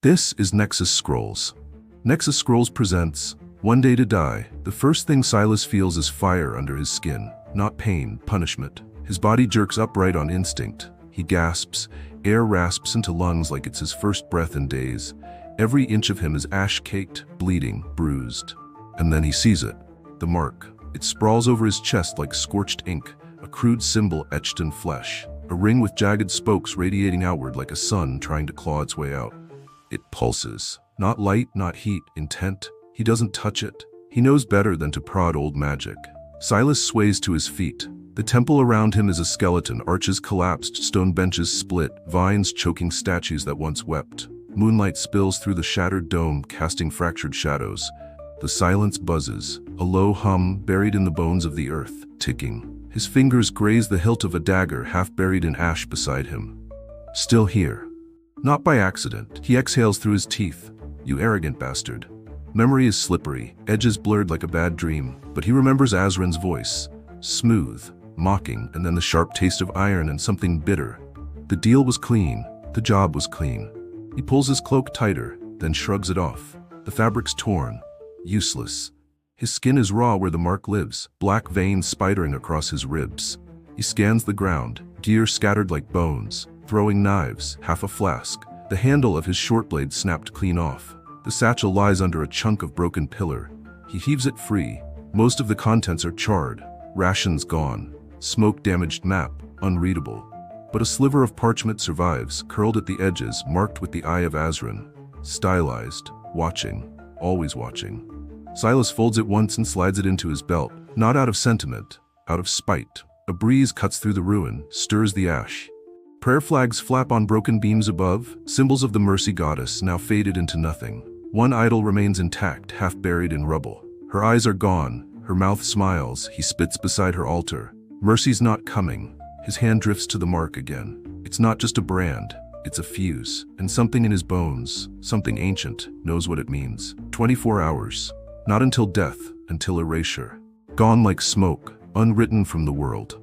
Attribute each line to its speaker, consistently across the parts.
Speaker 1: This is Nexus Scrolls. Nexus Scrolls presents One Day to Die. The first thing Silas feels is fire under his skin, not pain, punishment. His body jerks upright on instinct. He gasps, air rasps into lungs like it's his first breath in days. Every inch of him is ash-caked, bleeding, bruised. And then he sees it. The mark. It sprawls over his chest like scorched ink, a crude symbol etched in flesh. A ring with jagged spokes radiating outward like a sun trying to claw its way out. It pulses. Not light, not heat, intent. He doesn't touch it. He knows better than to prod old magic. Silas sways to his feet. The temple around him is a skeleton, arches collapsed, stone benches split, vines choking statues that once wept. Moonlight spills through the shattered dome, casting fractured shadows. The silence buzzes, a low hum buried in the bones of the earth, ticking. His fingers graze the hilt of a dagger half buried in ash beside him. Still here. Not by accident, he exhales through his teeth. You arrogant bastard. Memory is slippery, edges blurred like a bad dream, but he remembers Azrin's voice. Smooth, mocking, and then the sharp taste of iron and something bitter. The deal was clean. The job was clean. He pulls his cloak tighter, then shrugs it off. The fabric's torn. Useless. His skin is raw where the mark lives, black veins spidering across his ribs. He scans the ground, gear scattered like bones. Throwing knives, half a flask. The handle of his short blade snapped clean off. The satchel lies under a chunk of broken pillar. He heaves it free. Most of the contents are charred. Rations gone. Smoke-damaged map, unreadable. But a sliver of parchment survives, curled at the edges, marked with the eye of Azrin. Stylized, watching, always watching. Silas folds it once and slides it into his belt, not out of sentiment, out of spite. A breeze cuts through the ruin, stirs the ash. Prayer flags flap on broken beams above, symbols of the mercy goddess now faded into nothing. One idol remains intact, half buried in rubble. Her eyes are gone, her mouth smiles, he spits beside her altar. Mercy's not coming. His hand drifts to the mark again. It's not just a brand, it's a fuse. And something in his bones, something ancient, knows what it means. 24 hours. Not until death, until erasure. Gone like smoke, unwritten from the world.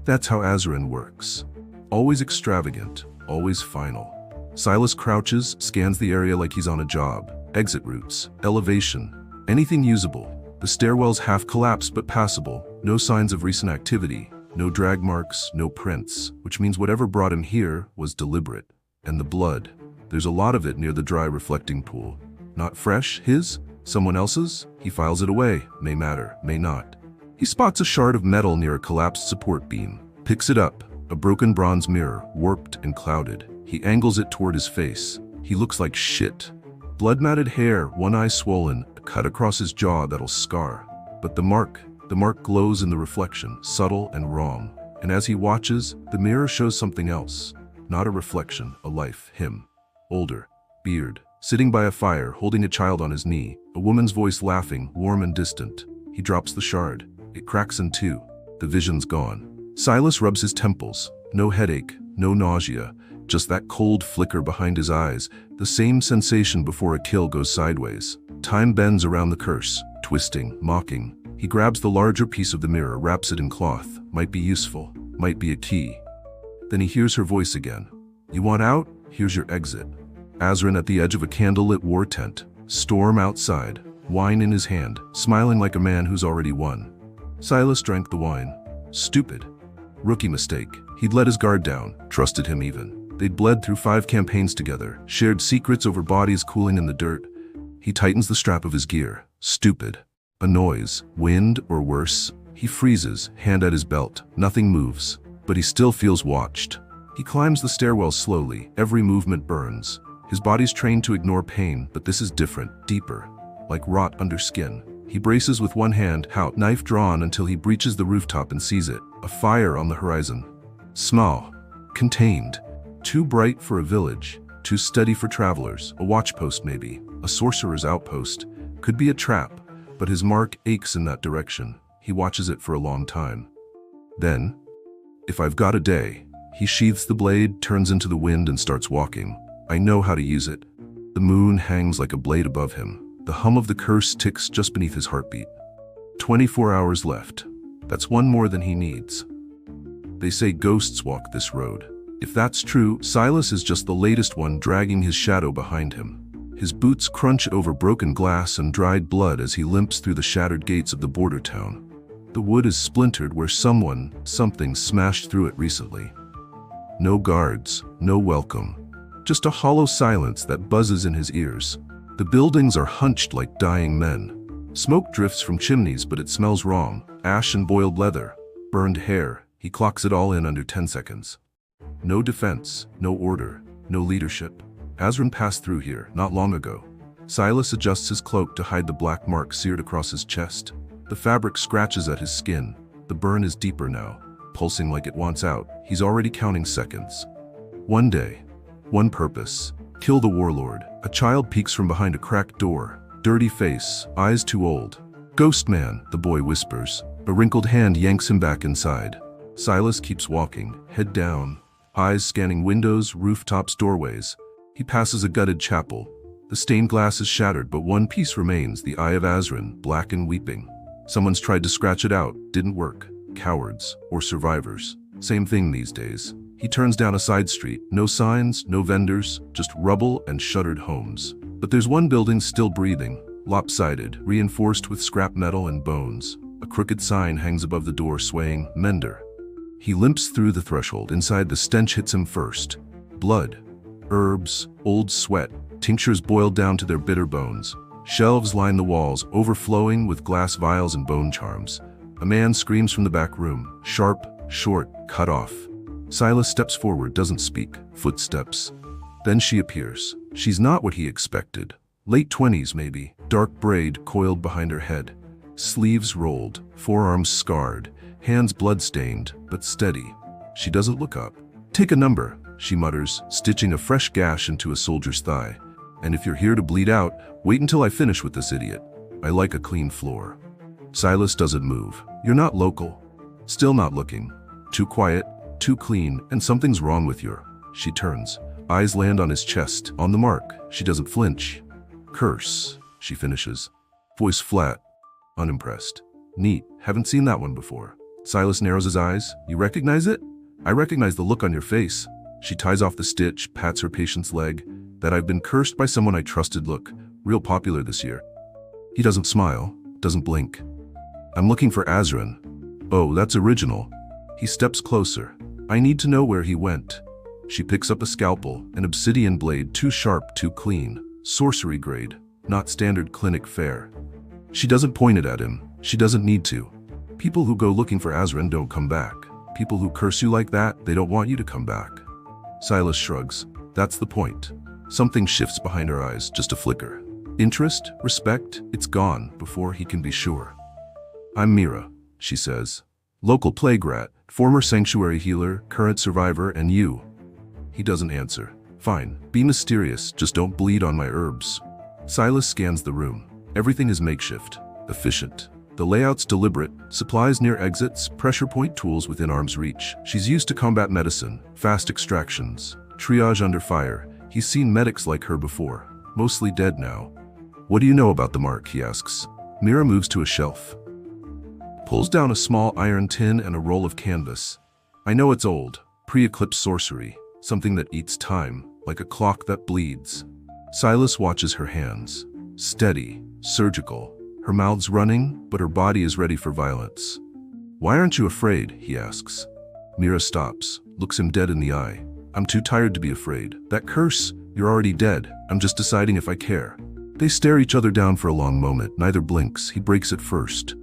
Speaker 1: That's how Azrin works. Always extravagant, always final. Silas crouches, scans the area like he's on a job. Exit routes, elevation, anything usable. The stairwell's half collapsed but passable. No signs of recent activity. No drag marks, no prints, which means whatever brought him here was deliberate. And the blood. There's a lot of it near the dry reflecting pool. Not fresh, his? Someone else's? He files it away. May matter, may not. He spots a shard of metal near a collapsed support beam. Picks it up. A broken bronze mirror, warped and clouded. He angles it toward his face. He looks like shit. Blood-matted hair, one eye swollen, a cut across his jaw that'll scar. But the mark glows in the reflection, subtle and wrong. And as he watches, the mirror shows something else. Not a reflection, a life, him. Older, beard, sitting by a fire, holding a child on his knee. A woman's voice laughing, warm and distant. He drops the shard. It cracks in two. The vision's gone. Silas rubs his temples. No headache, no nausea, just that cold flicker behind his eyes, the same sensation before a kill goes sideways. Time bends around the curse, twisting, mocking. He grabs the larger piece of the mirror, wraps it in cloth. Might be useful, might be a key. Then he hears her voice again. You want out? Here's your exit. Azrin at the edge of a candlelit war tent. Storm outside, wine in his hand, smiling like a man who's already won. Silas drank the wine. Stupid. Rookie mistake. He'd let his guard down, trusted him even. They'd bled through 5 campaigns together, shared secrets over bodies cooling in the dirt. He tightens the strap of his gear. Stupid. A noise, wind or worse. He freezes, hand at his belt. Nothing moves, but he still feels watched. He climbs the stairwell slowly, every movement burns. His body's trained to ignore pain, but this is different, deeper, like rot under skin. He braces with one hand, knife drawn until he breaches the rooftop and sees it. A fire on the horizon. Small. Contained. Too bright for a village. Too steady for travelers. A watchpost maybe. A sorcerer's outpost. Could be a trap, but his mark aches in that direction. He watches it for a long time. Then, if I've got a day, he sheaths the blade, turns into the wind and starts walking. I know how to use it. The moon hangs like a blade above him. The hum of the curse ticks just beneath his heartbeat. 24 hours left. That's one more than he needs. They say ghosts walk this road. If that's true, Silas is just the latest one dragging his shadow behind him. His boots crunch over broken glass and dried blood as he limps through the shattered gates of the border town. The wood is splintered where something smashed through it recently. No guards, no welcome. Just a hollow silence that buzzes in his ears. The buildings are hunched like dying men. Smoke drifts from chimneys, but it smells wrong. Ash and boiled leather. Burned hair. He clocks it all in under 10 seconds. No defense, no order, no leadership. Azran passed through here not long ago. Silas adjusts his cloak to hide the black mark seared across his chest. The fabric scratches at his skin. The burn is deeper now, pulsing like it wants out. He's already counting seconds. One day, one purpose. Kill the warlord. A child peeks from behind a cracked door. Dirty face, eyes too old. Ghost man, the boy whispers. A wrinkled hand yanks him back inside. Silas keeps walking, head down, eyes scanning windows, rooftops, doorways. He passes a gutted chapel. The stained glass is shattered, but one piece remains, the eye of Azran, black and weeping. Someone's tried to scratch it out, didn't work. Cowards, or survivors. Same thing these days. He turns down a side street. No signs, no vendors, just rubble and shuttered homes. But there's one building still breathing, lopsided, reinforced with scrap metal and bones. A crooked sign hangs above the door swaying, Mender. He limps through the threshold. Inside, the stench hits him first. Blood, herbs, old sweat, tinctures boiled down to their bitter bones. Shelves line the walls, overflowing with glass vials and bone charms. A man screams from the back room, sharp, short, cut off. Silas steps forward, doesn't speak. Footsteps. Then she appears. She's not what he expected. Late 20s maybe, dark braid coiled behind her head. Sleeves rolled, forearms scarred, hands blood-stained, but steady. She doesn't look up. Take a number, she mutters, stitching a fresh gash into a soldier's thigh. And if you're here to bleed out, wait until I finish with this idiot. I like a clean floor. Silas doesn't move. You're not local. Still not looking. Too quiet, too clean, and something's wrong with you. She turns. Eyes land on his chest, on the mark. She doesn't flinch. Curse, she finishes. Voice flat. Unimpressed. Neat. Haven't seen that one before. Silas narrows his eyes. You recognize it? I recognize the look on your face. She ties off the stitch, pats her patient's leg. That I've been cursed by someone I trusted look. Real popular this year. He doesn't smile, doesn't blink. I'm looking for Azran. Oh, that's original. He steps closer. I need to know where he went. She picks up a scalpel, an obsidian blade, too sharp, too clean. Sorcery grade, not standard clinic fare. She doesn't point it at him. She doesn't need to. People who go looking for Azran don't come back. People who curse you like that, they don't want you to come back. Silas shrugs. That's the point. Something shifts behind her eyes, just a flicker. Interest, respect, it's gone before he can be sure. I'm Mira, she says. Local plague rat, former sanctuary healer, current survivor, and you. He doesn't answer. Fine, be mysterious, just don't bleed on my herbs. Silas scans the room. Everything is makeshift, efficient. The layout's deliberate, supplies near exits, pressure point tools within arm's reach. She's used to combat medicine, fast extractions, triage under fire. He's seen medics like her before, mostly dead now. What do you know about the mark, he asks. Mira moves to a shelf. Pulls down a small iron tin and a roll of canvas. I know it's old, pre-eclipse sorcery, something that eats time, like a clock that bleeds. Silas watches her hands. Steady, surgical. Her mouth's running, but her body is ready for violence. Why aren't you afraid, he asks. Mira stops, looks him dead in the eye. I'm too tired to be afraid. That curse, you're already dead. I'm just deciding if I care. They stare each other down for a long moment. Neither blinks. He breaks it first.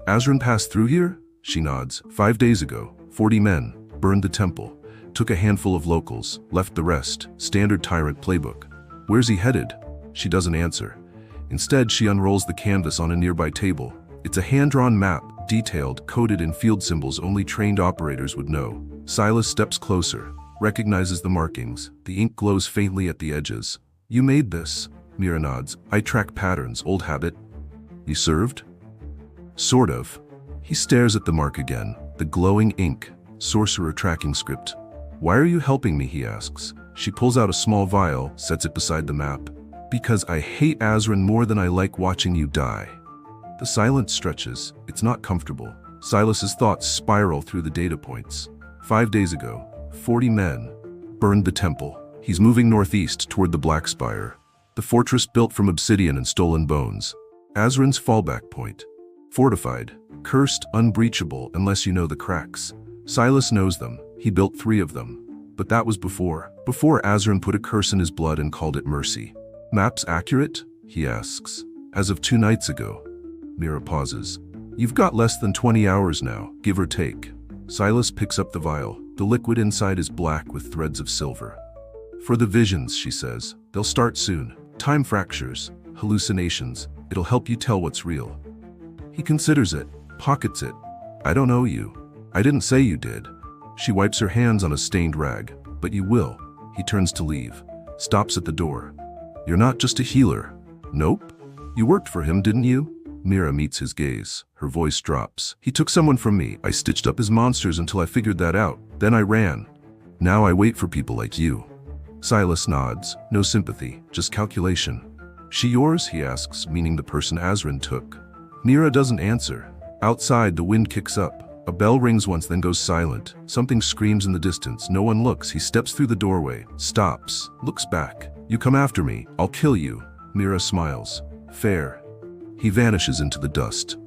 Speaker 1: Azran passed through here? She nods. 5 days ago. 40 men. Burned the temple. Took a handful of locals. Left the rest. Standard tyrant playbook. Where's he headed? She doesn't answer. Instead, she unrolls the canvas on a nearby table. It's a hand-drawn map, detailed, coded in field symbols only trained operators would know. Silas steps closer. Recognizes the markings. The ink glows faintly at the edges. You made this. Mira nods. I track patterns, old habit. You served? Sort of. He stares at the mark again. The glowing ink. Sorcerer tracking script. Why are you helping me, he asks. She pulls out a small vial, sets it beside the map. Because I hate Azran more than I like watching you die. The silence stretches. It's not comfortable. Silas's thoughts spiral through the data points. 5 days ago. 40 men. Burned the temple. He's moving northeast toward the Black Spire, the fortress built from obsidian and stolen bones. Azrin's fallback point. Fortified, cursed, unbreachable unless you know the cracks. Silas knows them. He built 3 of them. But that was before Azrin put a curse in his blood and called it mercy. Maps accurate? He asks. As of 2 nights ago. Mira pauses. You've got less than 20 hours now, give or take. Silas picks up the vial. The liquid inside is black with threads of silver. For the visions, she says. They'll start soon. Time fractures, hallucinations. It'll help you tell what's real. He considers it, pockets it. I don't owe you. I didn't say you did. She wipes her hands on a stained rag. But you will. He turns to leave. Stops at the door. You're not just a healer. Nope. You worked for him, didn't you? Mira meets his gaze. Her voice drops. He took someone from me. I stitched up his monsters until I figured that out. Then I ran. Now I wait for people like you. Silas nods. No sympathy, just calculation. She yours? He asks, meaning the person Azrin took. Mira doesn't answer. Outside, the wind kicks up. A bell rings once, then goes silent. Something screams in the distance. No one looks. He steps through the doorway, stops, looks back. You come after me. I'll kill you. Mira smiles. Fair. He vanishes into the dust.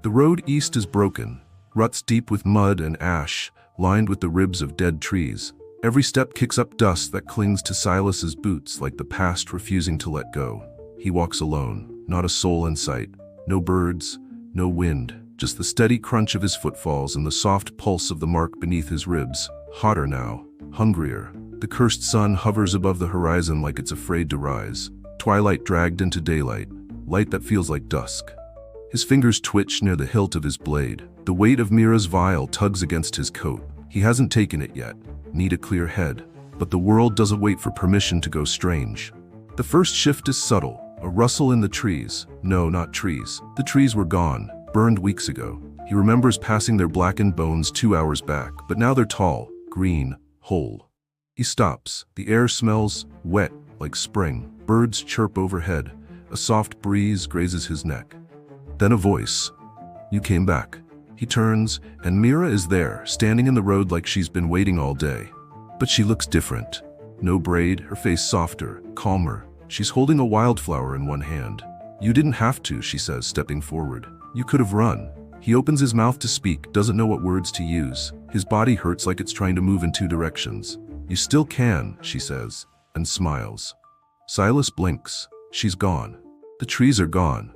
Speaker 1: The road east is broken, ruts deep with mud and ash, lined with the ribs of dead trees. Every step kicks up dust that clings to Silas's boots like the past refusing to let go. He walks alone, not a soul in sight. No birds, no wind, just the steady crunch of his footfalls and the soft pulse of the mark beneath his ribs. Hotter now, hungrier. The cursed sun hovers above the horizon like it's afraid to rise. Twilight dragged into daylight, light that feels like dusk. His fingers twitch near the hilt of his blade. The weight of Mira's vial tugs against his coat. He hasn't taken it yet. Need a clear head. But the world doesn't wait for permission to go strange. The first shift is subtle. A rustle in the trees. No, not trees. The trees were gone, burned weeks ago. He remembers passing their blackened bones 2 hours back, but now they're tall, green, whole. He stops. The air smells wet, like spring. Birds chirp overhead. A soft breeze grazes his neck. Then a voice. You came back. He turns, and Mira is there, standing in the road like she's been waiting all day. But she looks different. No braid, her face softer, calmer. She's holding a wildflower in one hand. You didn't have to, she says, stepping forward. You could have run. He opens his mouth to speak, doesn't know what words to use. His body hurts like it's trying to move in 2 directions. You still can, she says, and smiles. Silas blinks. She's gone. The trees are gone.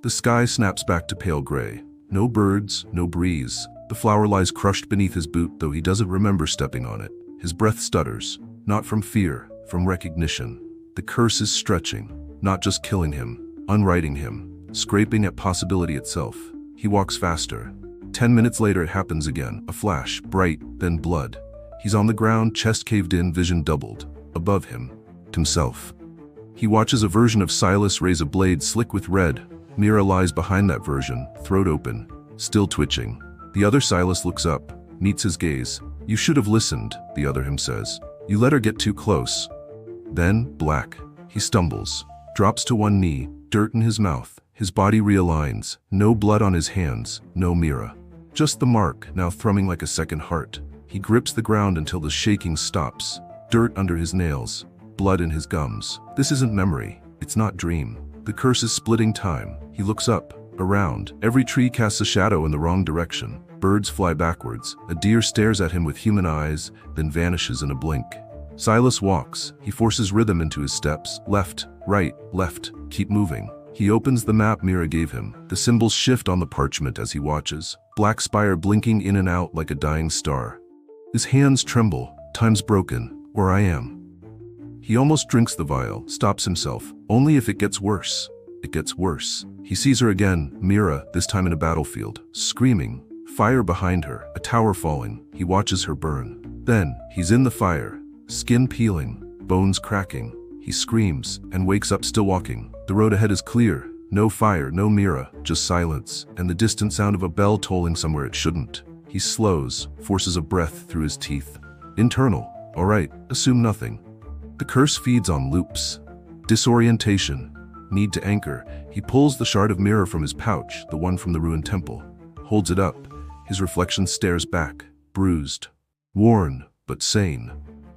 Speaker 1: The sky snaps back to pale gray. No birds, no breeze. The flower lies crushed beneath his boot, though he doesn't remember stepping on it. His breath stutters, not from fear, from recognition. The curse is stretching, not just killing him, unwriting him, scraping at possibility itself. He walks faster. 10 minutes later it happens again, a flash, bright, then blood. He's on the ground, chest caved in, vision doubled. Above him, himself. He watches a version of Silas raise a blade slick with red. Mira lies behind that version, throat open, still twitching. The other Silas looks up, meets his gaze. You should have listened, the other him says. You let her get too close. Then, black. He stumbles, drops to one knee, dirt in his mouth. His body realigns. No blood on his hands, no Mira. Just the mark, now thrumming like a second heart. He grips the ground until the shaking stops. Dirt under his nails, blood in his gums. This isn't memory, it's not dream. The curse is splitting time. He looks up, around. Every tree casts a shadow in the wrong direction. Birds fly backwards. A deer stares at him with human eyes, then vanishes in a blink. Silas walks. He forces rhythm into his steps. Left, right, left. Keep moving. He opens the map Mira gave him. The symbols shift on the parchment as he watches. Black spire blinking in and out like a dying star. His hands tremble. Time's broken. Where I am. He almost drinks the vial, stops himself. Only if it gets worse. It gets worse. He sees her again, Mira, this time in a battlefield. Screaming. Fire behind her, a tower falling. He watches her burn. Then, he's in the fire. Skin peeling, bones cracking. He screams and wakes up still walking. The road ahead is clear. No fire, no Mira, just silence, and the distant sound of a bell tolling somewhere it shouldn't. He slows, forces a breath through his teeth. Internal. All right, assume nothing. The curse feeds on loops. Disorientation. Need to anchor. He pulls the shard of mirror from his pouch, the one from the ruined temple. Holds it up. His reflection stares back, bruised. Worn, but sane.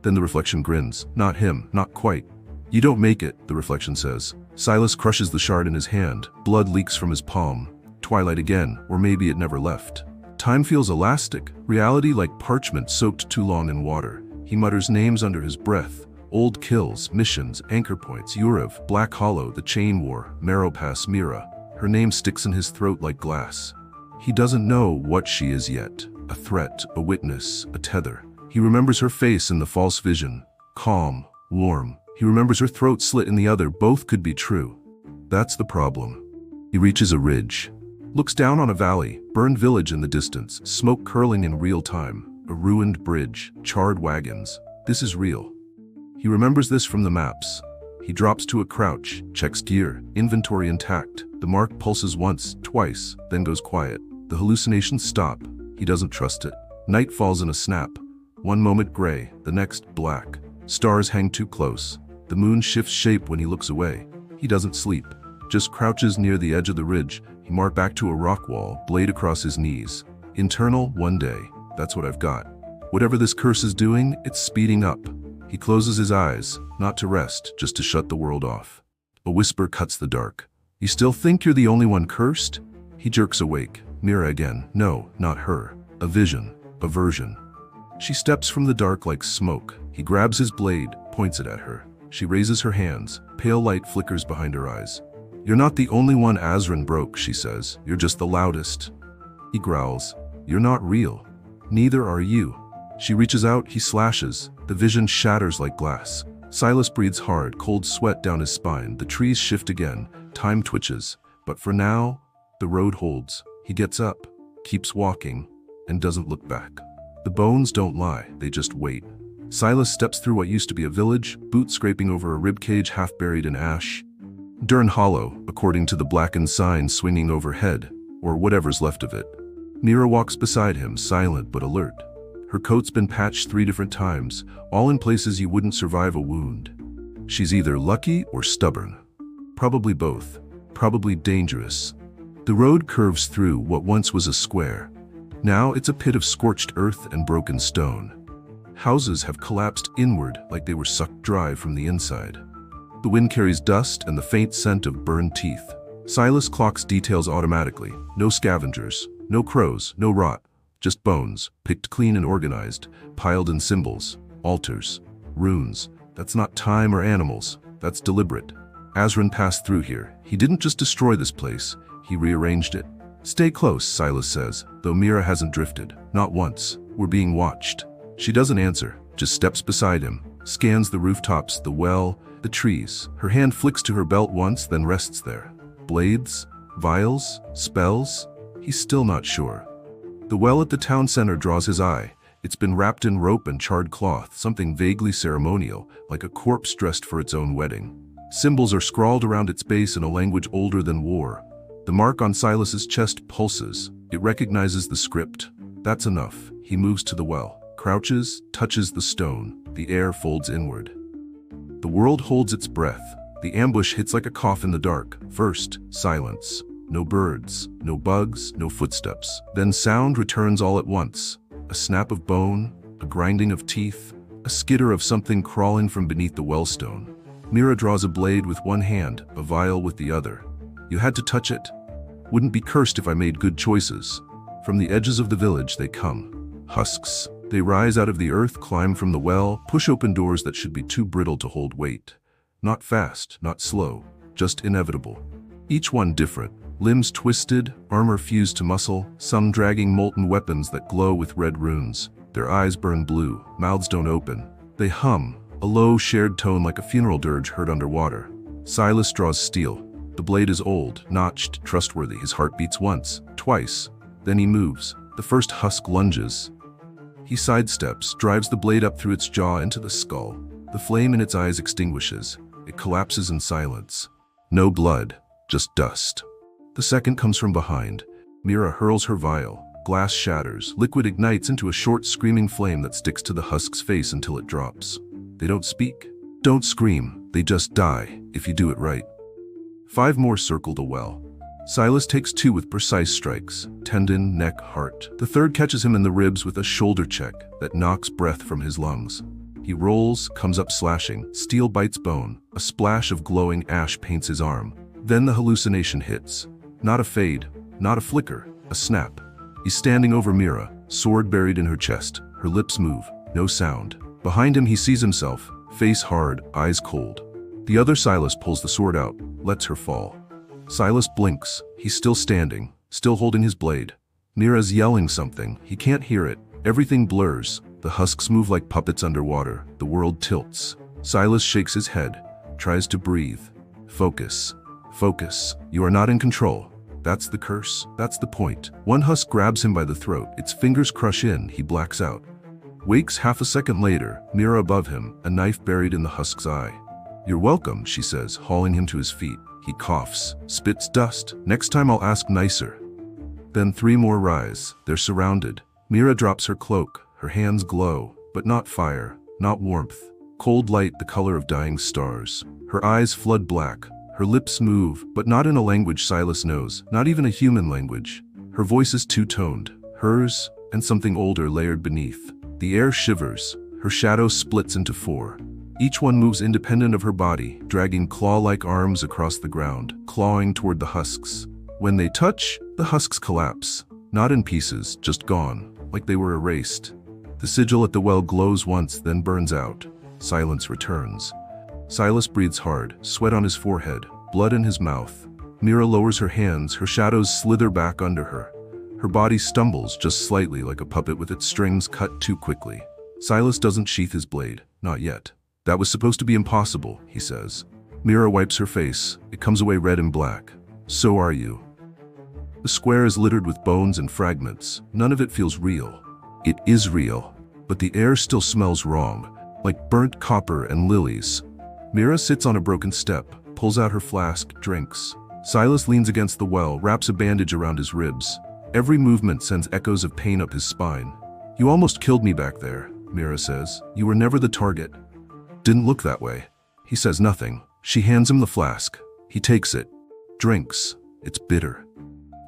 Speaker 1: Then the reflection grins. Not him, not quite. You don't make it, the reflection says. Silas crushes the shard in his hand. Blood leaks from his palm. Twilight again, or maybe it never left. Time feels elastic, reality like parchment soaked too long in water. He mutters names under his breath. Old kills, missions, anchor points, Yurev, Black Hollow, the Chain War, Marrow Pass, Mira. Her name sticks in his throat like glass. He doesn't know what she is yet. A threat, a witness, a tether. He remembers her face in the false vision. Calm, warm. He remembers her throat slit in the other. Both could be true. That's the problem. He reaches a ridge. Looks down on a valley, burned village in the distance, smoke curling in real time. A ruined bridge, charred wagons. This is real. He remembers this from the maps. He drops to a crouch, checks gear, inventory intact. The mark pulses once, twice, then goes quiet. The hallucinations stop. He doesn't trust it. Night falls in a snap. One moment gray, the next black. Stars hang too close. The moon shifts shape when he looks away. He doesn't sleep, just crouches near the edge of the ridge. He marked back to a rock wall, blade across his knees. Internal, one day. That's what I've got. Whatever this curse is doing, it's speeding up. He closes his eyes, not to rest, just to shut the world off. A whisper cuts the dark. You still think you're the only one cursed? He jerks awake. Mira again. No, not her. A vision. A version. She steps from the dark like smoke. He grabs his blade, points it at her. She raises her hands. Pale light flickers behind her eyes. You're not the only one Azran broke, she says. You're just the loudest. He growls. You're not real. Neither are you. She reaches out, he slashes. The vision shatters like glass. Silas breathes hard, cold sweat down his spine. The trees shift again. Time twitches. But for now, the road holds. He gets up, keeps walking, and doesn't look back. The bones don't lie, they just wait. Silas steps through what used to be a village, boots scraping over a ribcage half buried in ash. Dern Hollow, according to the blackened sign swinging overhead, or whatever's left of it. Mira walks beside him, silent but alert. Her coat's been patched 3 different times, all in places you wouldn't survive a wound. She's either lucky or stubborn. Probably both. Probably dangerous. The road curves through what once was a square. Now it's a pit of scorched earth and broken stone. Houses have collapsed inward like they were sucked dry from the inside. The wind carries dust and the faint scent of burned teeth. Silas clocks details automatically. No scavengers, no crows, no rot. Just bones, picked clean and organized, piled in symbols, altars, runes. That's not time or animals. That's deliberate. Azran passed through here. He didn't just destroy this place. He rearranged it. Stay close, Silas says, though Mira hasn't drifted. Not once. We're being watched. She doesn't answer, just steps beside him, scans the rooftops, the well, the trees. Her hand flicks to her belt once, then rests there. Blades? Vials? Spells? He's still not sure. The well at the town center draws his eye. It's been wrapped in rope and charred cloth, something vaguely ceremonial, like a corpse dressed for its own wedding. Symbols are scrawled around its base in a language older than war. The mark on Silas's chest pulses. It recognizes the script. That's enough. He moves to the well, crouches, touches the stone. The air folds inward. The world holds its breath. The ambush hits like a cough in the dark. First, silence. No birds, no bugs, no footsteps. Then sound returns all at once. A snap of bone, a grinding of teeth, a skitter of something crawling from beneath the wellstone. Mira draws a blade with one hand, a vial with the other. You had to touch it. Wouldn't be cursed if I made good choices. From the edges of the village they come. Husks. They rise out of the earth, climb from the well, push open doors that should be too brittle to hold weight. Not fast, not slow, just inevitable. Each one different. Limbs twisted, armor fused to muscle, some dragging molten weapons that glow with red runes. Their eyes burn blue, mouths don't open. They hum, a low, shared tone like a funeral dirge heard underwater. Silas draws steel. The blade is old, notched, trustworthy. His heart beats once, twice. Then he moves. The first husk lunges. He sidesteps, drives the blade up through its jaw into the skull. The flame in its eyes extinguishes. It collapses in silence. No blood, just dust. The second comes from behind. Mira hurls her vial. Glass shatters. Liquid ignites into a short, screaming flame that sticks to the husk's face until it drops. They don't speak. Don't scream. They just die, if you do it right. 5 more circle the well. Silas takes 2 with precise strikes, tendon, neck, heart. The third catches him in the ribs with a shoulder check that knocks breath from his lungs. He rolls, comes up slashing. Steel bites bone. A splash of glowing ash paints his arm. Then the hallucination hits. Not a fade, not a flicker, a snap. He's standing over Mira, sword buried in her chest. Her lips move, no sound. Behind him he sees himself, face hard, eyes cold. The other Silas pulls the sword out, lets her fall. Silas blinks. He's still standing, still holding his blade. Mira's yelling something. He can't hear it. Everything blurs. The husks move like puppets underwater. The world tilts. Silas shakes his head, tries to breathe. Focus. Focus. You are not in control. That's the curse. That's the point. One husk grabs him by the throat. Its fingers crush in. He blacks out. Wakes half a second later, Mira above him, a knife buried in the husk's eye. "You're welcome," she says, hauling him to his feet. He coughs, spits dust. "Next time I'll ask nicer." Then 3 more rise. They're surrounded. Mira drops her cloak. Her hands glow, but not fire, not warmth. Cold light the color of dying stars. Her eyes flood black. Her lips move, but not in a language Silas knows, not even a human language. Her voice is two-toned, hers and something older layered beneath. The air shivers. Her shadow splits into 4. Each one moves independent of her body, dragging claw-like arms across the ground, clawing toward the husks. When they touch, the husks collapse. Not in pieces, just gone, like they were erased. The sigil at the well glows once, then burns out. Silence returns. Silas breathes hard, sweat on his forehead, blood in his mouth. Mira lowers her hands, her shadows slither back under her. Her body stumbles just slightly like a puppet with its strings cut too quickly. Silas doesn't sheath his blade, not yet. "That was supposed to be impossible," he says. Mira wipes her face. It comes away red and black. "So are you." The square is littered with bones and fragments. None of it feels real. It is real, but the air still smells wrong, like burnt copper and lilies. Mira sits on a broken step, pulls out her flask, drinks. Silas leans against the well, wraps a bandage around his ribs. Every movement sends echoes of pain up his spine. "You almost killed me back there," Mira says. "You were never the target." "Didn't look that way." He says nothing. She hands him the flask. He takes it, drinks. It's bitter.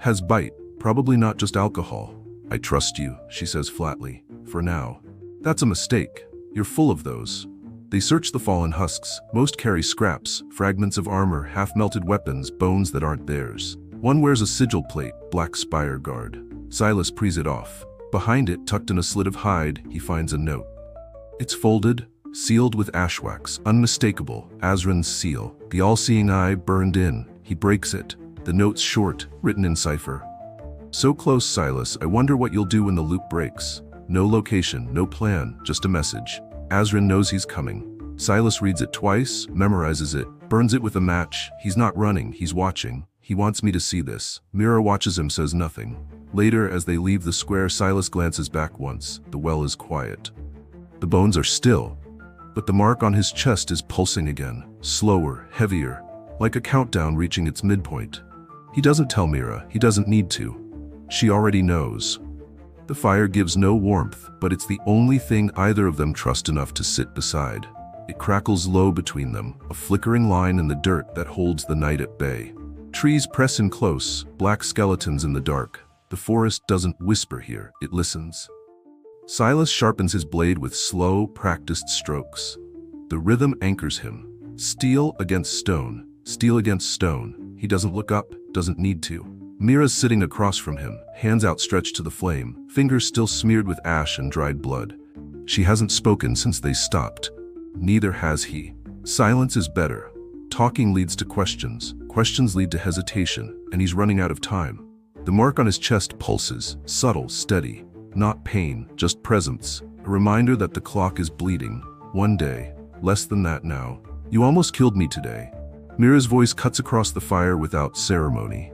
Speaker 1: Has bite, probably not just alcohol. "I trust you," she says flatly, "for now." "That's a mistake. You're full of those." They search the fallen husks. Most carry scraps, fragments of armor, half-melted weapons, bones that aren't theirs. One wears a sigil plate, black spire guard. Silas prees it off. Behind it, tucked in a slit of hide, he finds a note. It's folded, sealed with ash wax, unmistakable, Azran's seal. The all-seeing eye burned in. He breaks it. The note's short, written in cipher. "So close, Silas, I wonder what you'll do when the loop breaks." No location, no plan, just a message. Azran knows he's coming. Silas reads it twice, memorizes it, burns it with a match. He's not running, he's watching. He wants me to see this. Mira watches him, says nothing. Later, as they leave the square, Silas glances back once. The well is quiet. The bones are still, but the mark on his chest is pulsing again, slower, heavier, like a countdown reaching its midpoint. He doesn't tell Mira, he doesn't need to. She already knows. The fire gives no warmth, but it's the only thing either of them trust enough to sit beside. It crackles low between them, a flickering line in the dirt that holds the night at bay. Trees press in close, black skeletons in the dark. The forest doesn't whisper here, it listens. Silas sharpens his blade with slow, practiced strokes. The rhythm anchors him. Steel against stone, steel against stone. He doesn't look up, doesn't need to. Mira's sitting across from him, hands outstretched to the flame, fingers still smeared with ash and dried blood. She hasn't spoken since they stopped. Neither has he. Silence is better. Talking leads to questions. Questions lead to hesitation, and he's running out of time. The mark on his chest pulses, subtle, steady. Not pain, just presence. A reminder that the clock is bleeding. One day, less than that now. "You almost killed me today." Mira's voice cuts across the fire without ceremony.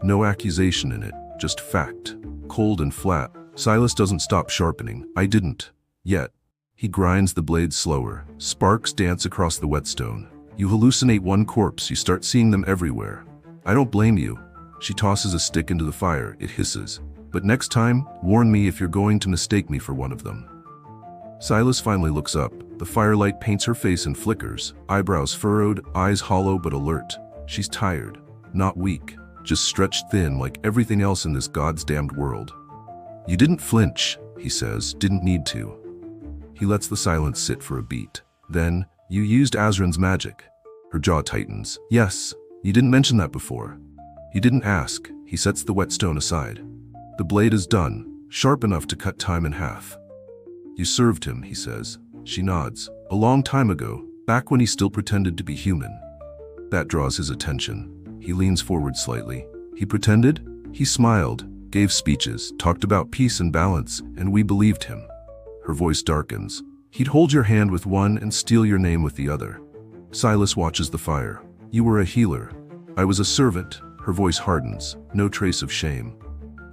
Speaker 1: No accusation in it, just fact. Cold and flat. Silas doesn't stop sharpening. "I didn't. Yet." He grinds the blade slower. Sparks dance across the whetstone. "You hallucinate one corpse, you start seeing them everywhere. I don't blame you." She tosses a stick into the fire. It hisses. "But next time, warn me if you're going to mistake me for one of them." Silas finally looks up. The firelight paints her face and flickers. Eyebrows furrowed, eyes hollow but alert. She's tired. Not weak. just stretched thin like everything else in this God's-damned world. "You didn't flinch," he says, "didn't need to." He lets the silence sit for a beat. Then, "You used Azran's magic." Her jaw tightens. "Yes, you didn't mention that before." He didn't ask. He sets the whetstone aside. The blade is done, sharp enough to cut time in half. "You served him," he says. She nods. "A long time ago, back when he still pretended to be human." That draws his attention. He leans forward slightly. "He pretended?" He smiled, gave speeches, talked about peace and balance, and we believed him. Her voice darkens. "He'd hold your hand with one and steal your name with the other." Silas watches the fire. "You were a healer. I was a servant." Her voice hardens, no trace of shame.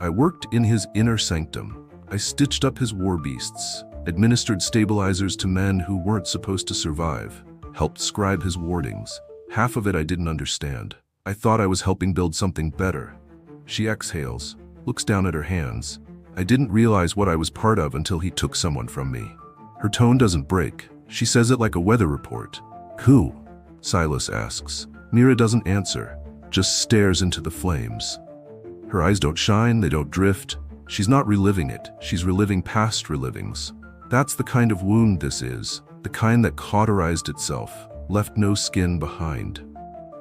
Speaker 1: "I worked in his inner sanctum. I stitched up his war beasts, administered stabilizers to men who weren't supposed to survive, helped scribe his wardings. Half of it I didn't understand. I thought I was helping build something better." She exhales, looks down at her hands. "I didn't realize what I was part of until he took someone from me." Her tone doesn't break. She says it like a weather report. "Who?" Silas asks. Mira doesn't answer, just stares into the flames. Her eyes don't shine, they don't drift. She's not reliving it, she's reliving past relivings. That's the kind of wound this is, the kind that cauterized itself, left no skin behind.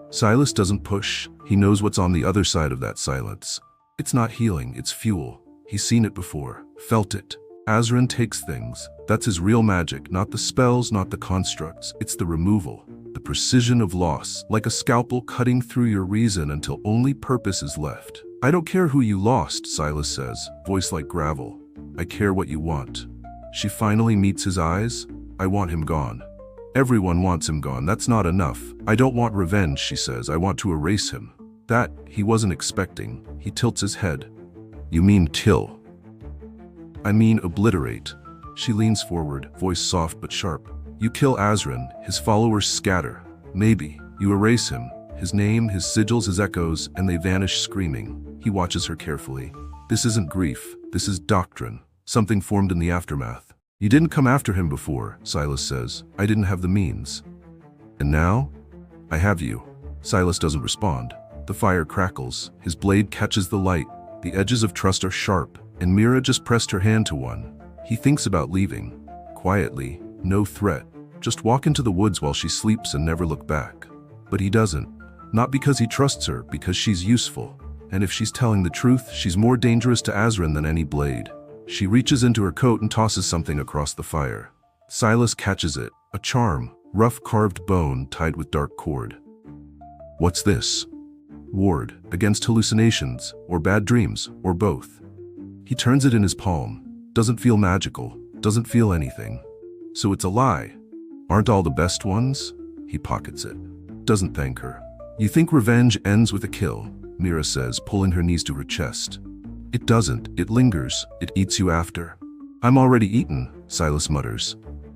Speaker 1: Silas doesn't push, he knows what's on the other side of that silence. It's not healing, it's fuel. He's seen it before, felt it. Azran takes things. That's his real magic, not the spells, not the constructs. It's the removal, the precision of loss, like a scalpel cutting through your reason until only purpose is left. "I don't care who you lost," Silas says, voice like gravel. "I care what you want." She finally meets his eyes. "I want him gone." "Everyone wants him gone, that's not enough. I don't want revenge," she says, "I want to erase him." That, he wasn't expecting. He tilts his head. "You mean kill?" "I mean obliterate." She leans forward, voice soft but sharp. "You kill Azran, his followers scatter. Maybe. You erase him, his name, his sigils, his echoes, and they vanish screaming." He watches her carefully. "This isn't grief, this is doctrine. Something formed in the aftermath." "You didn't come after him before," Silas says. "I didn't have the means. And now? I have you." Silas doesn't respond. The fire crackles. His blade catches the light. The edges of trust are sharp, and Mira just pressed her hand to one. He thinks about leaving. Quietly, no threat. Just walk into the woods while she sleeps and never look back. But he doesn't. Not because he trusts her, because she's useful. And if she's telling the truth, she's more dangerous to Azran than any blade. She reaches into her coat and tosses something across the fire. Silas catches it. A charm, rough carved bone tied with dark cord. "What's this?" "Ward, against hallucinations, or bad dreams, or both." He turns it in his palm. Doesn't feel magical, doesn't feel anything. "So it's a lie. Aren't all the best ones?" He pockets it. Doesn't thank her. "You think revenge ends with a kill," Mira says, pulling her knees to her chest. "It doesn't, it lingers, it eats you after." "I'm already eaten," Silas mutters.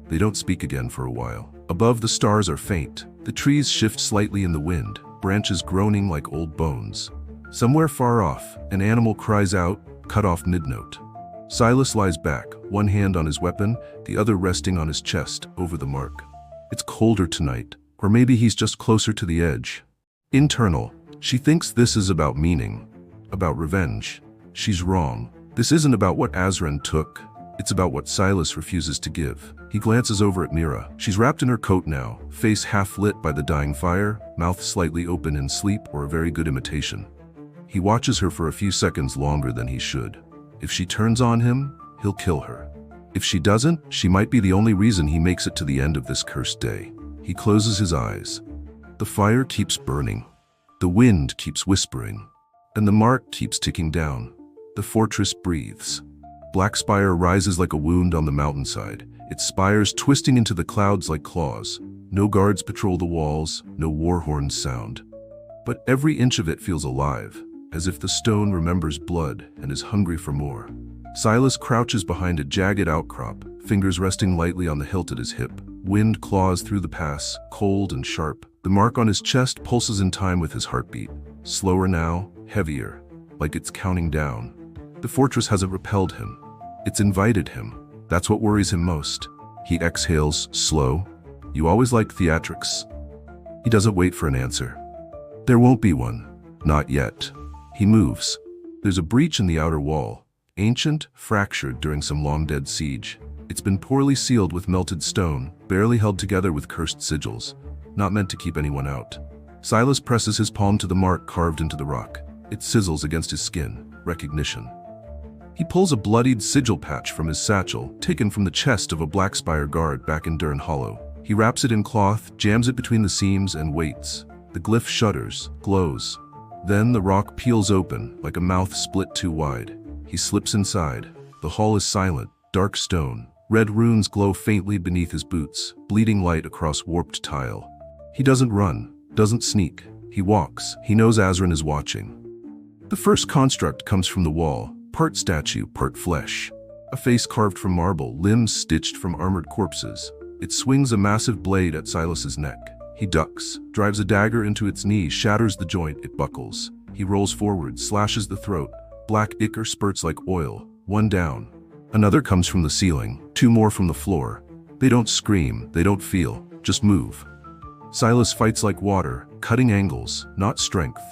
Speaker 1: They don't speak again for a while. Above, the stars are faint. The trees shift slightly in the wind, branches groaning like old bones. Somewhere far off, an animal cries out, cut off mid-note. Silas lies back, one hand on his weapon, the other resting on his chest, over the mark. It's colder tonight, or maybe he's just closer to the edge. Internal, she thinks this is about meaning, about revenge. She's wrong. This isn't about what Azran took, it's about what Silas refuses to give. He glances over at Mira. She's wrapped in her coat now, face half lit by the dying fire, mouth slightly open in sleep or a very good imitation. He watches her for a few seconds longer than he should. If she turns on him, he'll kill her. If she doesn't, she might be the only reason he makes it to the end of this cursed day. He closes his eyes. The fire keeps burning. The wind keeps whispering. And the mark keeps ticking down. The fortress breathes. Black spire rises like a wound on the mountainside, its spires twisting into the clouds like claws. No guards patrol the walls, no war horns sound. But every inch of it feels alive, as if the stone remembers blood and is hungry for more. Silas crouches behind a jagged outcrop, fingers resting lightly on the hilt at his hip. Wind claws through the pass, cold and sharp. The mark on his chest pulses in time with his heartbeat. Slower now, heavier, like it's counting down. The fortress hasn't repelled him. It's invited him. That's what worries him most. He exhales, slow. "You always liked theatrics." He doesn't wait for an answer. "There won't be one. Not yet." He moves. There's a breach in the outer wall, ancient, fractured during some long-dead siege. It's been poorly sealed with melted stone, barely held together with cursed sigils, not meant to keep anyone out. Silas presses his palm to the mark carved into the rock. It sizzles against his skin. Recognition. He pulls a bloodied sigil patch from his satchel, taken from the chest of a Black Spire guard back in Durn Hollow. He wraps it in cloth, jams it between the seams, and waits. The glyph shudders, glows. Then the rock peels open, like a mouth split too wide. He slips inside. The hall is silent, dark stone. Red runes glow faintly beneath his boots, bleeding light across warped tile. He doesn't run, doesn't sneak. He walks. He knows Azran is watching. The first construct comes from the wall, part statue, part flesh. A face carved from marble, limbs stitched from armored corpses. It swings a massive blade at Silas's neck. He ducks, drives a dagger into its knee, shatters the joint, it buckles. He rolls forward, slashes the throat. Black ichor spurts like oil. One down. Another comes from the ceiling, two more from the floor. They don't scream, they don't feel, just move. Silas fights like water, cutting angles, not strength.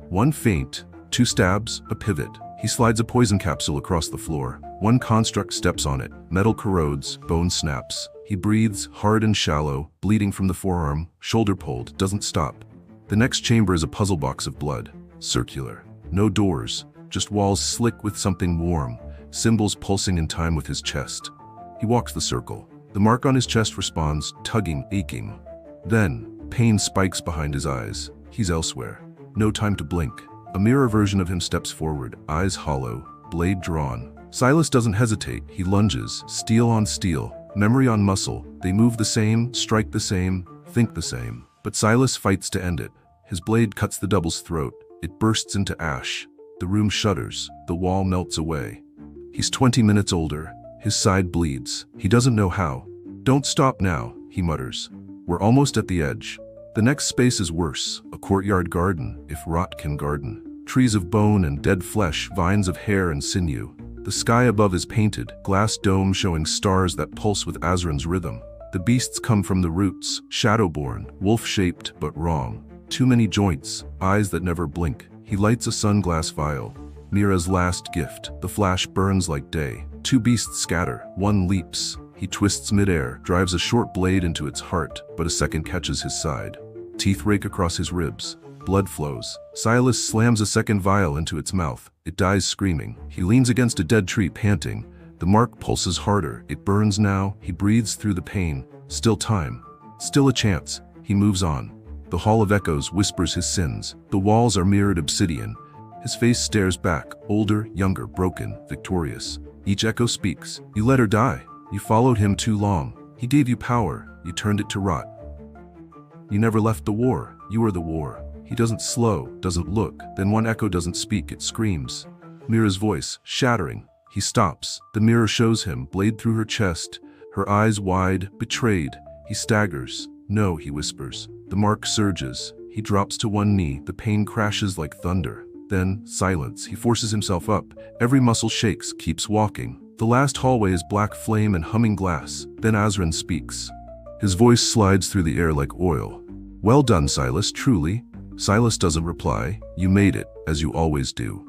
Speaker 1: One feint, two stabs, a pivot. He slides a poison capsule across the floor. One construct steps on it. Metal corrodes, bone snaps. He breathes, hard and shallow, bleeding from the forearm, shoulder pulled, doesn't stop. The next chamber is a puzzle box of blood. Circular. No doors, just walls slick with something warm, symbols pulsing in time with his chest. He walks the circle. The mark on his chest responds, tugging, aching. Then, pain spikes behind his eyes. He's elsewhere. No time to blink. A mirror version of him steps forward, eyes hollow, blade drawn. Silas doesn't hesitate. He lunges, steel on steel, memory on muscle. They move the same, strike the same, think the same. But Silas fights to end it. His blade cuts the double's throat. It bursts into ash. The room shudders. The wall melts away. He's 20 minutes older. His side bleeds. He doesn't know how. "Don't stop now," he mutters. "We're almost at the edge." The next space is worse, a courtyard garden, if rot can garden. Trees of bone and dead flesh, vines of hair and sinew. The sky above is painted, glass dome showing stars that pulse with Azran's rhythm. The beasts come from the roots, shadow-born, wolf-shaped but wrong. Too many joints, eyes that never blink. He lights a sunglass vial. Mira's last gift. The flash burns like day. Two beasts scatter. One leaps. He twists midair, drives a short blade into its heart, but a second catches his side. Teeth rake across his ribs. Blood flows. Silas slams a second vial into its mouth. It dies screaming. He leans against a dead tree, panting. The mark pulses harder. It burns now. He breathes through the pain. Still time. Still a chance. He moves on. The Hall of Echoes whispers his sins. The walls are mirrored obsidian. His face stares back, older, younger, broken, victorious. Each echo speaks. "You let her die. You followed him too long. He gave you power. You turned it to rot. You never left the war. You were the war." He doesn't slow, doesn't look. Then one echo doesn't speak, it screams. Mira's voice, shattering. He stops. The mirror shows him, blade through her chest, her eyes wide, betrayed. He staggers. "No," he whispers. The mark surges. He drops to one knee. The pain crashes like thunder. Then, silence. He forces himself up. Every muscle shakes, keeps walking. The last hallway is black flame and humming glass. Then Azran speaks. His voice slides through the air like oil. "Well done, Silas, truly." Silas doesn't reply. "You made it, as you always do."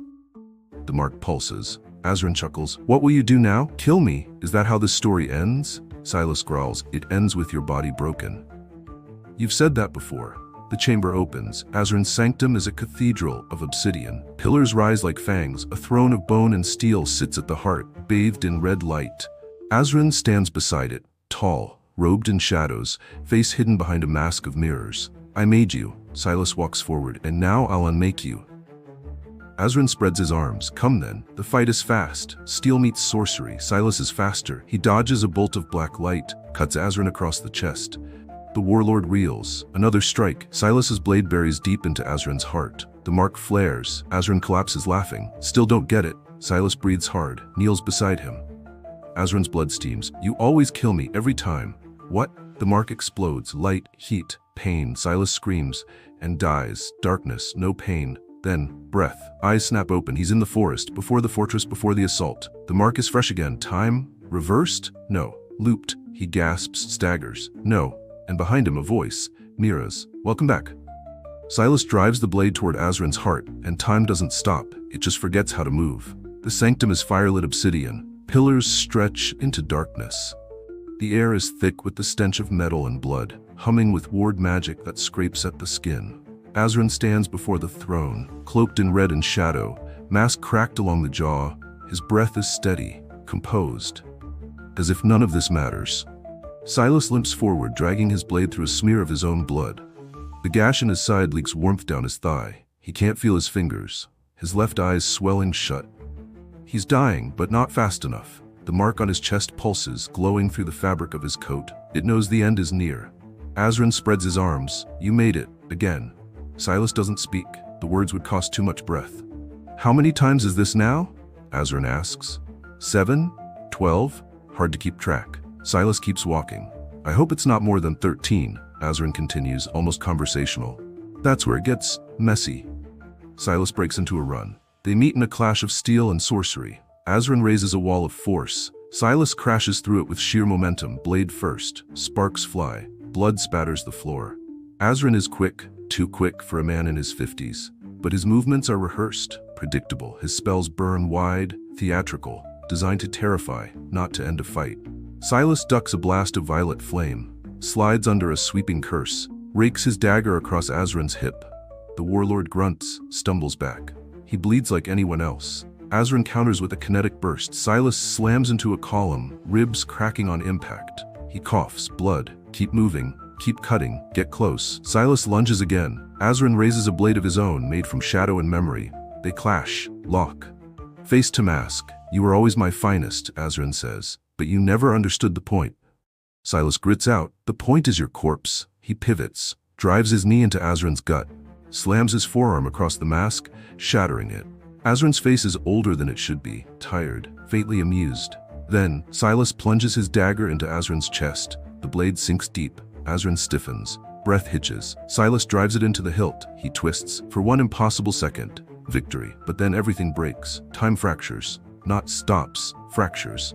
Speaker 1: The mark pulses. Azran chuckles. "What will you do now? Kill me? Is that how this story ends?" Silas growls. "It ends with your body broken." "You've said that before." The chamber opens. Azran's sanctum is a cathedral of obsidian. Pillars rise like fangs. A throne of bone and steel sits at the heart, bathed in red light. Azran stands beside it, tall, robed in shadows, face hidden behind a mask of mirrors. "I made you." Silas walks forward. "And now I'll unmake you." Azran spreads his arms. "Come then." The fight is fast. Steel meets sorcery. Silas is faster. He dodges a bolt of black light, cuts Azran across the chest. The warlord reels. Another strike. Silas's blade buries deep into Azran's heart. The mark flares. Azran collapses laughing. "Still don't get it." Silas breathes hard, kneels beside him. Azran's blood steams. "You always kill me, every time." "What?" The mark explodes. Light, heat, pain. Silas screams and dies. Darkness, no pain. Then, breath. Eyes snap open. He's in the forest, before the fortress, before the assault. The mark is fresh again. Time? Reversed? No. Looped. He gasps, staggers. No. And behind him a voice. Mira's. "Welcome back." Silas drives the blade toward Azrin's heart, and time doesn't stop, it just forgets how to move. The sanctum is firelit obsidian. Pillars stretch into darkness. The air is thick with the stench of metal and blood, humming with ward magic that scrapes at the skin. Azrin stands before the throne, cloaked in red and shadow, mask cracked along the jaw. His breath is steady, composed, as if none of this matters. Silas limps forward, dragging his blade through a smear of his own blood. The gash in his side leaks warmth down his thigh. He can't feel his fingers, his left eye swelling shut. He's dying, but not fast enough. The mark on his chest pulses, glowing through the fabric of his coat. It knows the end is near. Azrin spreads his arms. You made it, again. Silas doesn't speak. The words would cost too much breath. How many times is this now? Azrin asks. 7? 12? Hard to keep track. Silas keeps walking. I hope it's not more than 13, Azrin continues, almost conversational. That's where it gets messy. Silas breaks into a run. They meet in a clash of steel and sorcery. Azrin raises a wall of force. Silas crashes through it with sheer momentum, blade first. Sparks fly. Blood spatters the floor. Azrin is quick, too quick for a man in his 50s. But his movements are rehearsed, predictable. His spells burn wide, theatrical, designed to terrify, not to end a fight. Silas ducks a blast of violet flame, slides under a sweeping curse, rakes his dagger across Azrin's hip. The warlord grunts, stumbles back. He bleeds like anyone else. Azrin counters with a kinetic burst. Silas slams into a column, ribs cracking on impact. He coughs, blood. Keep moving, keep cutting, get close. Silas lunges again. Azrin raises a blade of his own, made from shadow and memory. They clash, lock. Face to mask. You were always my finest, Azrin says, but you never understood the point. Silas grits out, the point is your corpse. He pivots, drives his knee into Azrin's gut, slams his forearm across the mask, shattering it. Azrin's face is older than it should be, tired, faintly amused. Then, Silas plunges his dagger into Azrin's chest. The blade sinks deep. Azrin stiffens. Breath hitches. Silas drives it into the hilt. He twists. For one impossible second. Victory. But then everything breaks. Time fractures. Not stops, fractures.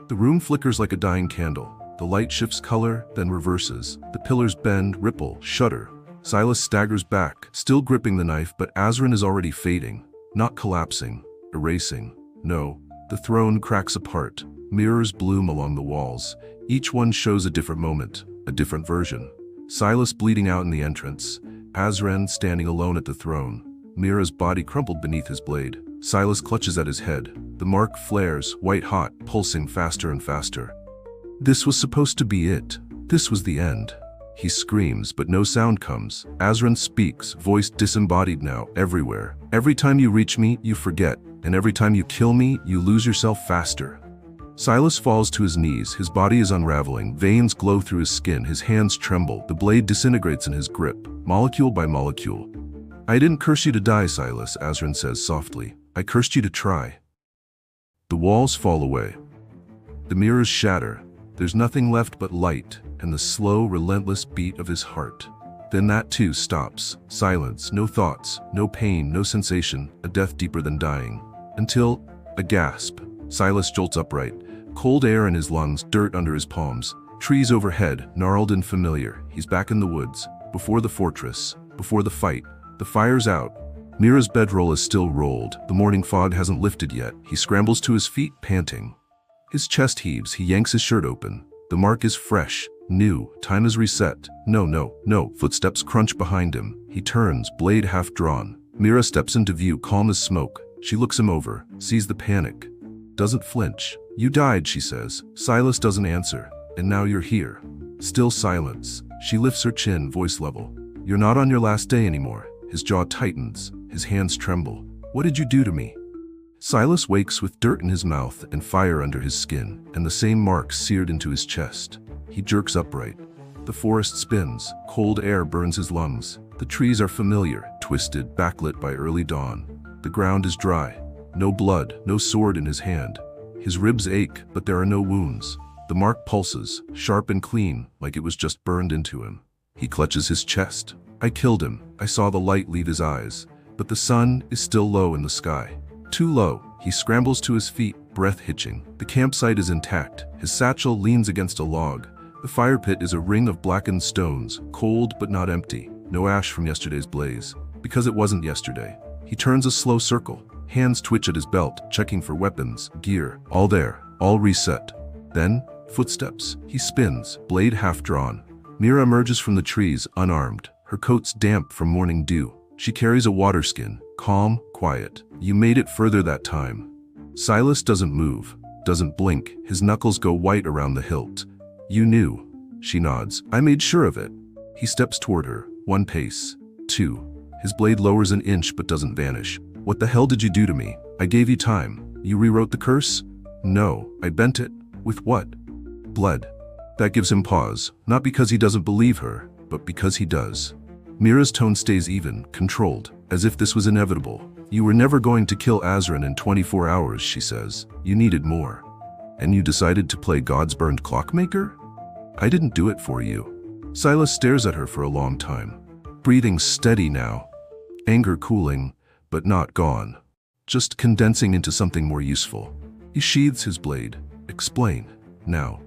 Speaker 1: The room flickers like a dying candle. The light shifts color, then reverses. The pillars bend, ripple, shudder. Silas staggers back, still gripping the knife, but Azrin is already fading. Not collapsing, erasing. No, the throne cracks apart. Mirrors bloom along the walls. Each one shows a different moment, a different version. Silas bleeding out in the entrance. Azrin standing alone at the throne. Mira's body crumpled beneath his blade. Silas clutches at his head. The mark flares, white hot, pulsing faster and faster. This was supposed to be it. This was the end. He screams, but no sound comes. Azrin speaks, voice disembodied now, everywhere. Every time you reach me, you forget. And every time you kill me, you lose yourself faster. Silas falls to his knees. His body is unraveling. Veins glow through his skin. His hands tremble. The blade disintegrates in his grip, molecule by molecule. I didn't curse you to die, Silas, Azrin says softly. I cursed you to try. The walls fall away. The mirrors shatter. There's nothing left but light and the slow, relentless beat of his heart. Then that too stops. Silence, no thoughts, no pain, no sensation, a death deeper than dying. Until a gasp. Silas jolts upright. Cold air in his lungs, dirt under his palms. Trees overhead, gnarled and familiar. He's back in the woods, before the fortress, before the fight. The fire's out. Mira's bedroll is still rolled. The morning fog hasn't lifted yet. He scrambles to his feet, panting. His chest heaves. He yanks his shirt open. The mark is fresh, new. Time is reset. No. Footsteps crunch behind him. He turns, blade half drawn. Mira steps into view, calm as smoke. She looks him over, sees the panic. Doesn't flinch. You died, she says. Silas doesn't answer. And now you're here. Still silence. She lifts her chin, voice level. You're not on your last day anymore. His jaw tightens. His hands tremble. What did you do to me? Silas wakes with dirt in his mouth and fire under his skin, and the same marks seared into his chest. He jerks upright. The forest spins. Cold air burns his lungs. The trees are familiar, twisted, backlit by early dawn. The ground is dry. No blood, no sword in his hand. His ribs ache, but there are no wounds. The mark pulses, sharp and clean, like it was just burned into him. He clutches his chest. I killed him. I saw the light leave his eyes. But the sun is still low in the sky. Too low. He scrambles to his feet, breath hitching. The campsite is intact. His satchel leans against a log. The fire pit is a ring of blackened stones, cold but not empty. no ash from yesterday's blaze, because it wasn't yesterday. He turns a slow circle, hands twitch at his belt, checking for weapons, gear, all there, all reset. Then, footsteps. He spins, blade half drawn. Mira emerges from the trees, unarmed, her coat's damp from morning dew. She carries a water skin, calm, quiet. You made it further that time. Silas doesn't move, doesn't blink, his knuckles go white around the hilt. You knew. She nods. I made sure of it. He steps toward her, 1 pace, 2. His blade lowers an inch but doesn't vanish. What the hell did you do to me? I gave you time. You rewrote the curse? No, I bent it. With what? Blood. That gives him pause, not because he doesn't believe her, but because he does. Mira's tone stays even, controlled, as if this was inevitable. You were never going to kill Azran in 24 hours, she says. You needed more. And you decided to play God's burned clockmaker? I didn't do it for you. Silas stares at her for a long time, breathing steady now. Anger cooling, but not gone. Just condensing into something more useful. He sheathes his blade. Explain. Now.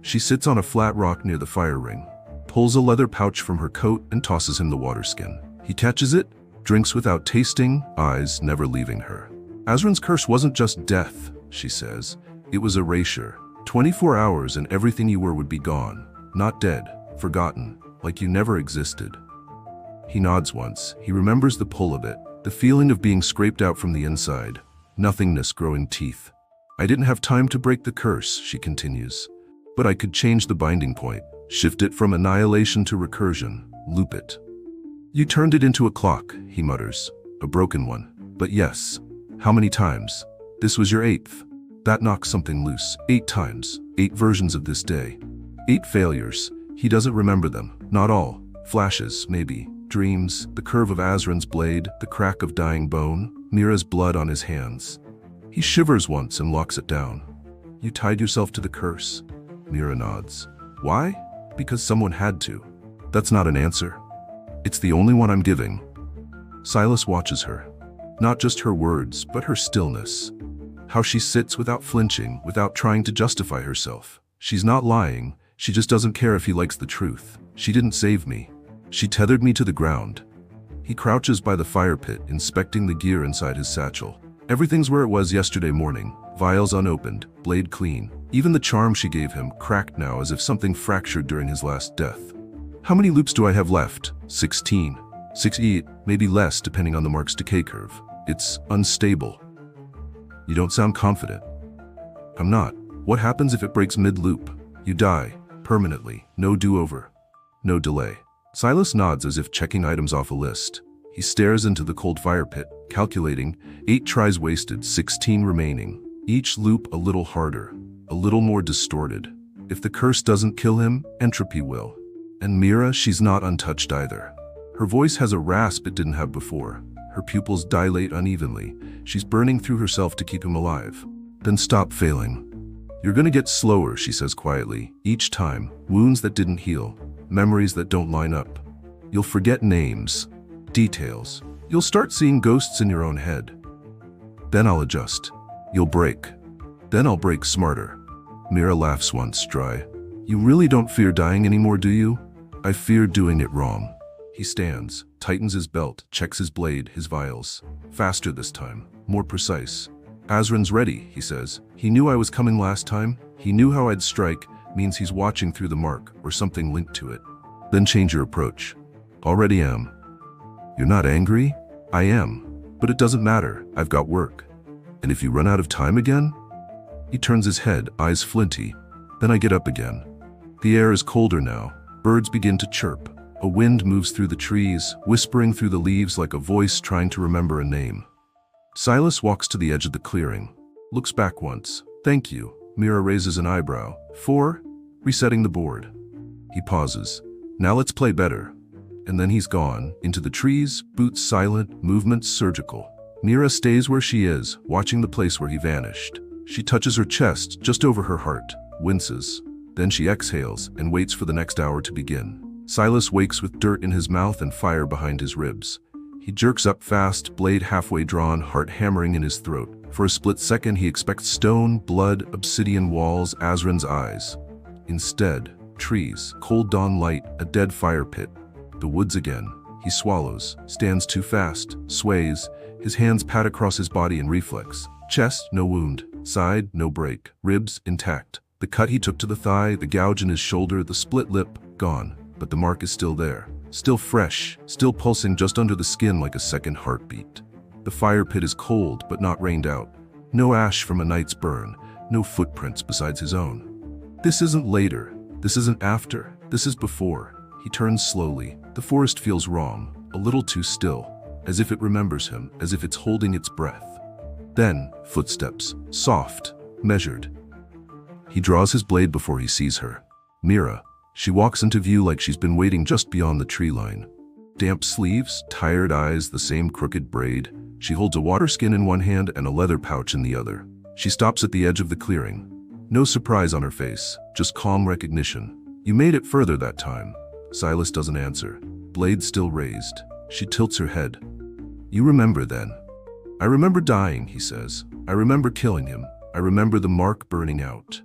Speaker 1: She sits on a flat rock near the fire ring, pulls a leather pouch from her coat and tosses him the water skin. He catches it, drinks without tasting, eyes never leaving her. Azran's curse wasn't just death, she says. It was erasure. 24 hours and everything you were would be gone. Not dead, forgotten, like you never existed. He nods once. He remembers the pull of it, the feeling of being scraped out from the inside, nothingness growing teeth. I didn't have time to break the curse, she continues. But I could change the binding point, shift it from annihilation to recursion, loop it. You turned it into a clock, he mutters. A broken one. But yes. How many times? This was your 8th. That knocks something loose. 8 times. 8 versions of this day. 8 failures. He doesn't remember them. Not all. Flashes, maybe. Dreams, the curve of Azran's blade, the crack of dying bone, Mira's blood on his hands. He shivers once and locks it down. You tied yourself to the curse. Mira nods. Why? Because someone had to. That's not an answer. It's the only one I'm giving. Silas watches her. Not just her words, but her stillness. How she sits without flinching, without trying to justify herself. She's not lying, she just doesn't care if he likes the truth. She didn't save me. She tethered me to the ground. He crouches by the fire pit, inspecting the gear inside his satchel. Everything's where it was yesterday morning. Vials unopened, blade clean. Even the charm she gave him, cracked now as if something fractured during his last death. How many loops do I have left? 16. 6 maybe less depending on the mark's decay curve. It's unstable. You don't sound confident. I'm not. What happens if it breaks mid-loop? You die, permanently, no do-over, no delay. Silas nods as if checking items off a list. He stares into the cold fire pit, calculating, 8 tries wasted, 16 remaining. Each loop a little harder, a little more distorted. If the curse doesn't kill him, entropy will. And Mira, she's not untouched either. Her voice has a rasp it didn't have before. Her pupils dilate unevenly. She's burning through herself to keep him alive. Then stop failing. You're gonna get slower, she says quietly. Each time, wounds that didn't heal, memories that don't line up. You'll forget names, details. You'll start seeing ghosts in your own head. Then I'll adjust. You'll break. Then I'll break smarter. Mira laughs once, dry. You really don't fear dying anymore, do you? I fear doing it wrong. He stands, tightens his belt, checks his blade, his vials. Faster this time, more precise. Azran's ready, he says. He knew I was coming last time. He knew how I'd strike, means he's watching through the mark, or something linked to it. Then change your approach. Already am. You're not angry? I am. But it doesn't matter, I've got work. And if you run out of time again? He turns his head, eyes flinty. Then I get up again. The air is colder now. Birds begin to chirp. A wind moves through the trees, whispering through the leaves like a voice trying to remember a name. Silas walks to the edge of the clearing. Looks back once. Thank you. Mira raises an eyebrow. 4? Resetting the board. He pauses. Now let's play better. And then he's gone, into the trees, boots silent, movements surgical. Mira stays where she is, watching the place where he vanished. She touches her chest, just over her heart, winces. Then she exhales and waits for the next hour to begin. Silas wakes with dirt in his mouth and fire behind his ribs. He jerks up fast, blade halfway drawn, heart hammering in his throat. For a split second, he expects stone, blood, obsidian walls, Azran's eyes. Instead, trees, cold dawn light, a dead fire pit. The woods again. He swallows, stands too fast, sways, his hands pat across his body in reflex. Chest, no wound. Side, no break. Ribs, intact. The cut he took to the thigh, the gouge in his shoulder, the split lip, gone. But the mark is still there. Still fresh, still pulsing just under the skin like a second heartbeat. The fire pit is cold, but not rained out. No ash from a night's burn. No footprints besides his own. This isn't later. This isn't after. This is before. He turns slowly. The forest feels wrong, a little too still, as if it remembers him, as if it's holding its breath. Then, footsteps, soft, measured. He draws his blade before he sees her. Mira. She walks into view like she's been waiting just beyond the tree line. Damp sleeves, tired eyes, the same crooked braid. She holds a water skin in one hand and a leather pouch in the other. She stops at the edge of the clearing. No surprise on her face, just calm recognition. You made it further that time. Silas doesn't answer. Blade still raised. She tilts her head. You remember then. I remember dying, he says. I remember killing him. I remember the mark burning out.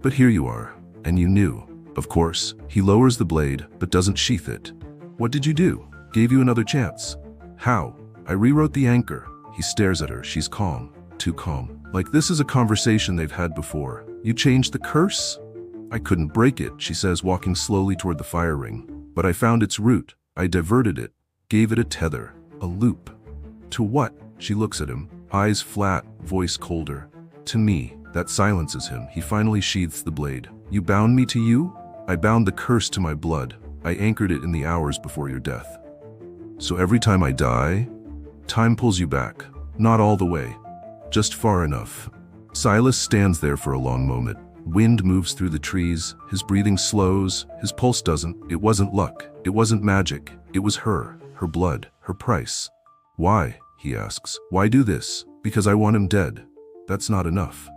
Speaker 1: But here you are, and you knew. Of course, he lowers the blade, but doesn't sheath it. What did you do? Gave you another chance. How? I rewrote the anchor. He stares at her. She's calm. Too calm. Like this is a conversation they've had before. You changed the curse? I couldn't break it, she says, walking slowly toward the fire ring. But I found its root. I diverted it. Gave it a tether. A loop. To what? She looks at him. Eyes flat, voice colder. To me. That silences him. He finally sheaths the blade. You bound me to you? I bound the curse to my blood. I anchored it in the hours before your death. So every time I die, time pulls you back. Not all the way. Just far enough. Silas stands there for a long moment. Wind moves through the trees. His breathing slows. His pulse doesn't. It wasn't luck. It wasn't magic. It was her. Her blood. Her price. Why? He asks. Why do this? Because I want him dead. That's not enough.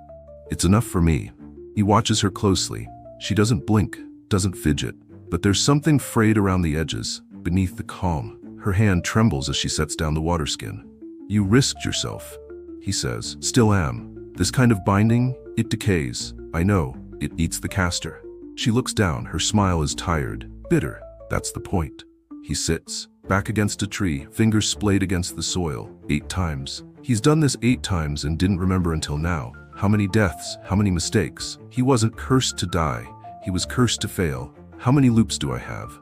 Speaker 1: It's enough for me. He watches her closely. She doesn't blink. Doesn't fidget, but there's something frayed around the edges, beneath the calm. Her hand trembles as she sets down the water skin. You risked yourself, he says. Still am. This kind of binding, it decays. I know, it eats the caster. She looks down, her smile is tired, bitter. That's the point. He sits, back against a tree, fingers splayed against the soil, 8 times. He's done this 8 times and didn't remember until now. How many deaths, how many mistakes. He wasn't cursed to die. He was cursed to fail. How many loops do I have?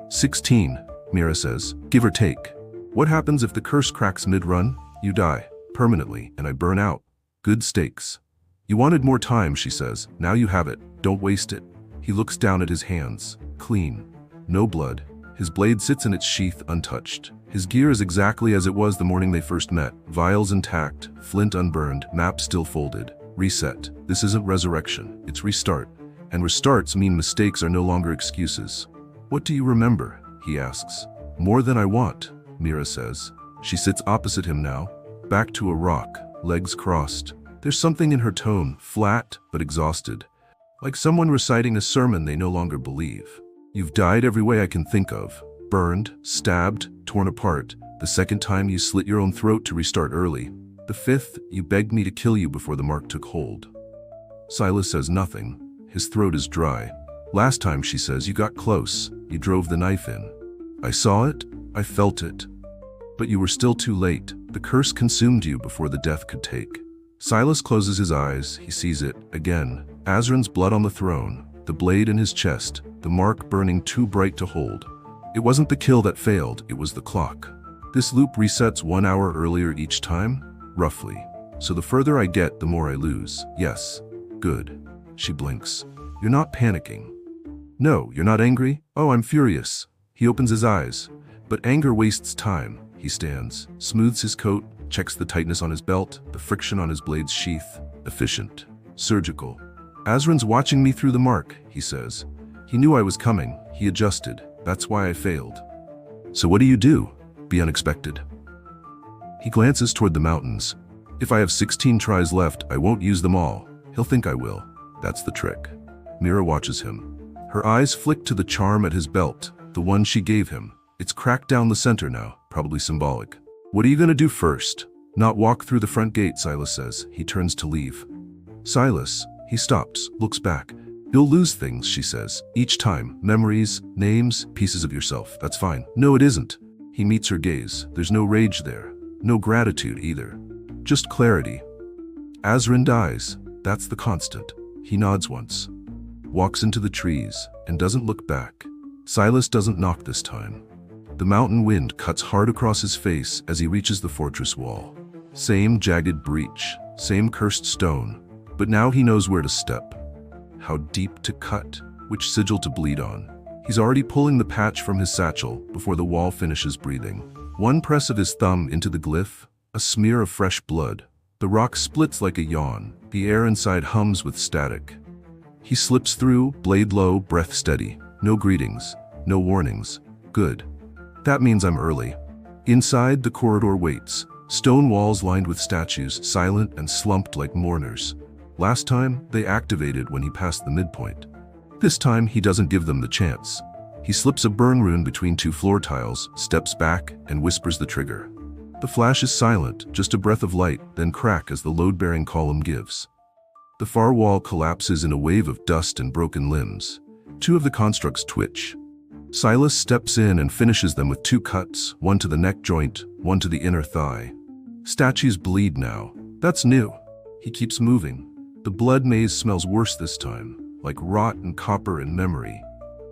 Speaker 1: 16, Mira says, give or take. What happens if the curse cracks mid-run? You die, permanently, and I burn out. Good stakes. You wanted more time, she says. Now you have it. Don't waste it. He looks down at his hands. Clean. No blood. His blade sits in its sheath untouched. His gear is exactly as it was the morning they first met. Vials intact, flint unburned, map still folded. Reset. This isn't resurrection. It's restart. And restarts mean mistakes are no longer excuses. What do you remember? He asks. More than I want, Mira says. She sits opposite him now, back to a rock, legs crossed. There's something in her tone, flat but exhausted, like someone reciting a sermon they no longer believe. You've died every way I can think of. Burned, stabbed, torn apart. The second time you slit your own throat to restart early. The 5th, you begged me to kill you before the mark took hold. Silas says nothing. His throat is dry. Last time, she says, you got close. You drove the knife in. I saw it. I felt it. But you were still too late. The curse consumed you before the death could take. Silas closes his eyes. He sees it again. Azran's blood on the throne. The blade in his chest. The mark burning too bright to hold. It wasn't the kill that failed. It was the clock. This loop resets 1 hour earlier each time, roughly. So the further I get, the more I lose. Yes. Good. She blinks. You're not panicking. No, you're not angry? Oh, I'm furious. He opens his eyes. But anger wastes time. He stands, smooths his coat, checks the tightness on his belt, the friction on his blade's sheath. Efficient. Surgical. Azran's watching me through the mark, he says. He knew I was coming. He adjusted. That's why I failed. So what do you do? Be unexpected. He glances toward the mountains. If I have 16 tries left, I won't use them all. He'll think I will. That's the trick. Mira watches him. Her eyes flick to the charm at his belt, the one she gave him. It's cracked down the center now, probably symbolic. What are you gonna do first? Not walk through the front gate, Silas says. He turns to leave. Silas. He stops, looks back. You'll lose things, she says. Each time. Memories, names, pieces of yourself. That's fine. No, it isn't. He meets her gaze. There's no rage there. No gratitude either. Just clarity. Azrin dies. That's the constant. He nods once, walks into the trees, and doesn't look back. Silas doesn't knock this time. The mountain wind cuts hard across his face as he reaches the fortress wall. Same jagged breach, same cursed stone, but now he knows where to step. How deep to cut, which sigil to bleed on. He's already pulling the patch from his satchel before the wall finishes breathing. One press of his thumb into the glyph, a smear of fresh blood. The rock splits like a yawn. The air inside hums with static. He slips through, blade low, breath steady. No greetings, no warnings. Good. That means I'm early. Inside, the corridor waits. Stone walls lined with statues, silent and slumped like mourners. Last time, they activated when he passed the midpoint. This time, he doesn't give them the chance. He slips a burn rune between two floor tiles, steps back, and whispers the trigger. The flash is silent, just a breath of light, then crack as the load-bearing column gives. The far wall collapses in a wave of dust and broken limbs. Two of the constructs twitch. Silas steps in and finishes them with two cuts, one to the neck joint, one to the inner thigh. Statues bleed now. That's new. He keeps moving. The blood maze smells worse this time, like rot and copper and memory.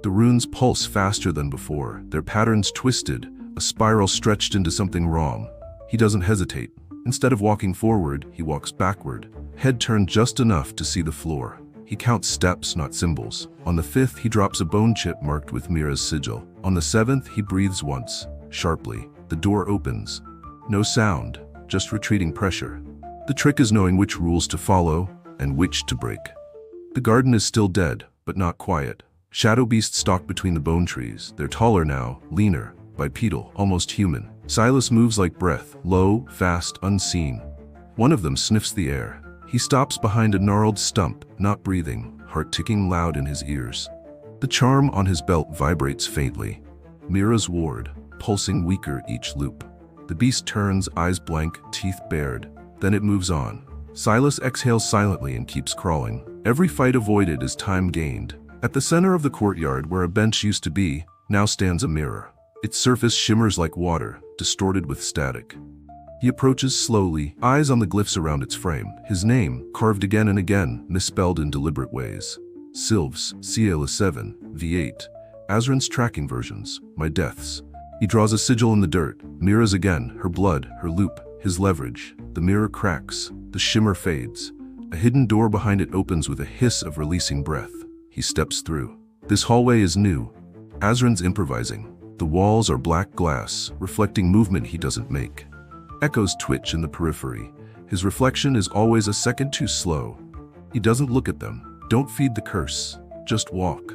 Speaker 1: The runes pulse faster than before, their patterns twisted, a spiral stretched into something wrong. He doesn't hesitate. Instead of walking forward, he walks backward, head turned just enough to see the floor. He counts steps, not symbols. On the 5th, he drops a bone chip marked with Mira's sigil. On the 7th, he breathes once, sharply. The door opens. No sound, just retreating pressure. The trick is knowing which rules to follow and which to break. The garden is still dead, but not quiet. Shadow beasts stalk between the bone trees. They're taller now, leaner, bipedal, almost human. Silas moves like breath, low, fast, unseen. One of them sniffs the air. He stops behind a gnarled stump, not breathing, heart ticking loud in his ears. The charm on his belt vibrates faintly. Mira's ward, pulsing weaker each loop. The beast turns, eyes blank, teeth bared. Then it moves on. Silas exhales silently and keeps crawling. Every fight avoided is time gained. At the center of the courtyard where a bench used to be, now stands a mirror. Its surface shimmers like water, distorted with static. He approaches slowly, eyes on the glyphs around its frame. His name, carved again and again, misspelled in deliberate ways. Sylvs, CL7, V8. Azrin's tracking versions, my deaths. He draws a sigil in the dirt. Mira's again, her blood, her loop, his leverage. The mirror cracks, the shimmer fades. A hidden door behind it opens with a hiss of releasing breath. He steps through. This hallway is new. Azrin's improvising. The walls are black glass, reflecting movement he doesn't make. Echoes twitch in the periphery. His reflection is always a second too slow. He doesn't look at them. Don't feed the curse. Just walk.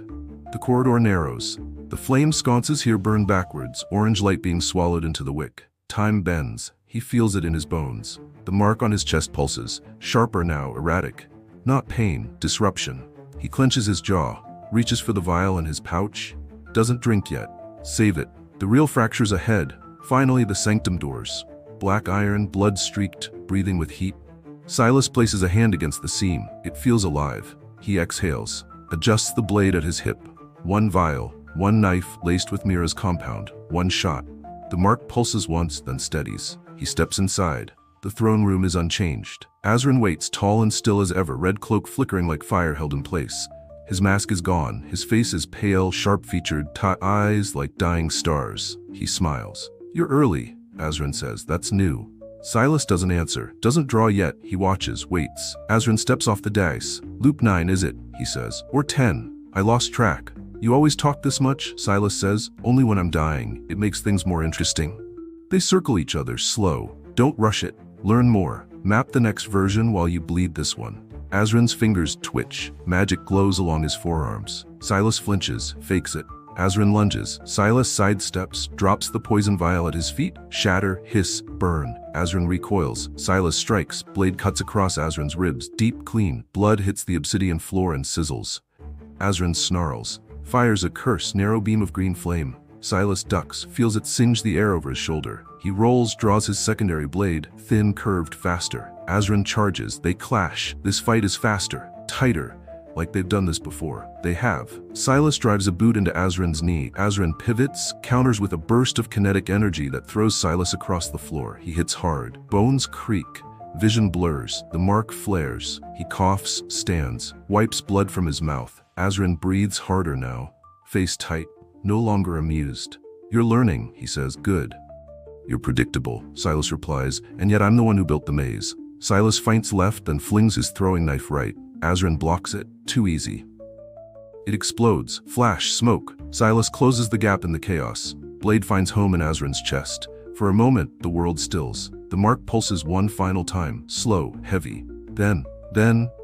Speaker 1: The corridor narrows. The flame sconces here burn backwards, orange light being swallowed into the wick. Time bends. He feels it in his bones. The mark on his chest pulses, sharper now, erratic. Not pain, disruption. He clenches his jaw, reaches for the vial in his pouch. Doesn't drink yet. Save it. The real fracture's ahead. Finally, the sanctum doors. Black iron, blood-streaked, breathing with heat. Silas places a hand against the seam. It feels alive. He exhales, adjusts the blade at his hip. One vial, one knife laced with Mira's compound, one shot. The mark pulses once, then steadies. He steps inside. The throne room is unchanged. Azrin waits, tall and still as ever, red cloak flickering like fire held in place. His mask is gone. His face is pale, sharp-featured, taut eyes like dying stars. He smiles. You're early, Azrin says. That's new. Silas doesn't answer, doesn't draw yet. He watches, waits. Azrin steps off the dice. Loop 9, is it? He says. Or 10. I lost track. You always talk this much, Silas says. Only when I'm dying. It makes things more interesting. They circle each other, slow. Don't rush it. Learn more. Map the next version while you bleed this one. Azrin's fingers twitch. Magic glows along his forearms. Silas flinches, fakes it. Azrin lunges. Silas sidesteps, drops the poison vial at his feet. Shatter, hiss, burn. Azrin recoils. Silas strikes. Blade cuts across Azrin's ribs. Deep, clean. Blood hits the obsidian floor and sizzles. Azrin snarls. Fires a curse, narrow beam of green flame. Silas ducks, feels it singe the air over his shoulder. He rolls, draws his secondary blade, thin, curved, faster. Azrin charges. They clash. This fight is faster, tighter, like they've done this before. They have. Silas drives a boot into Azrin's knee. Azrin pivots, counters with a burst of kinetic energy that throws Silas across the floor. He hits hard. Bones creak. Vision blurs. The mark flares. He coughs, stands, wipes blood from his mouth. Azrin breathes harder now, face tight, no longer amused. "You're learning," he says. "Good." "You're predictable," Silas replies, "and yet I'm the one who built the maze." Silas feints left, then flings his throwing knife right. Azrin blocks it. Too easy. It explodes. Flash, smoke. Silas closes the gap in the chaos. Blade finds home in Azrin's chest. For a moment, the world stills. The mark pulses one final time, slow, heavy. Then,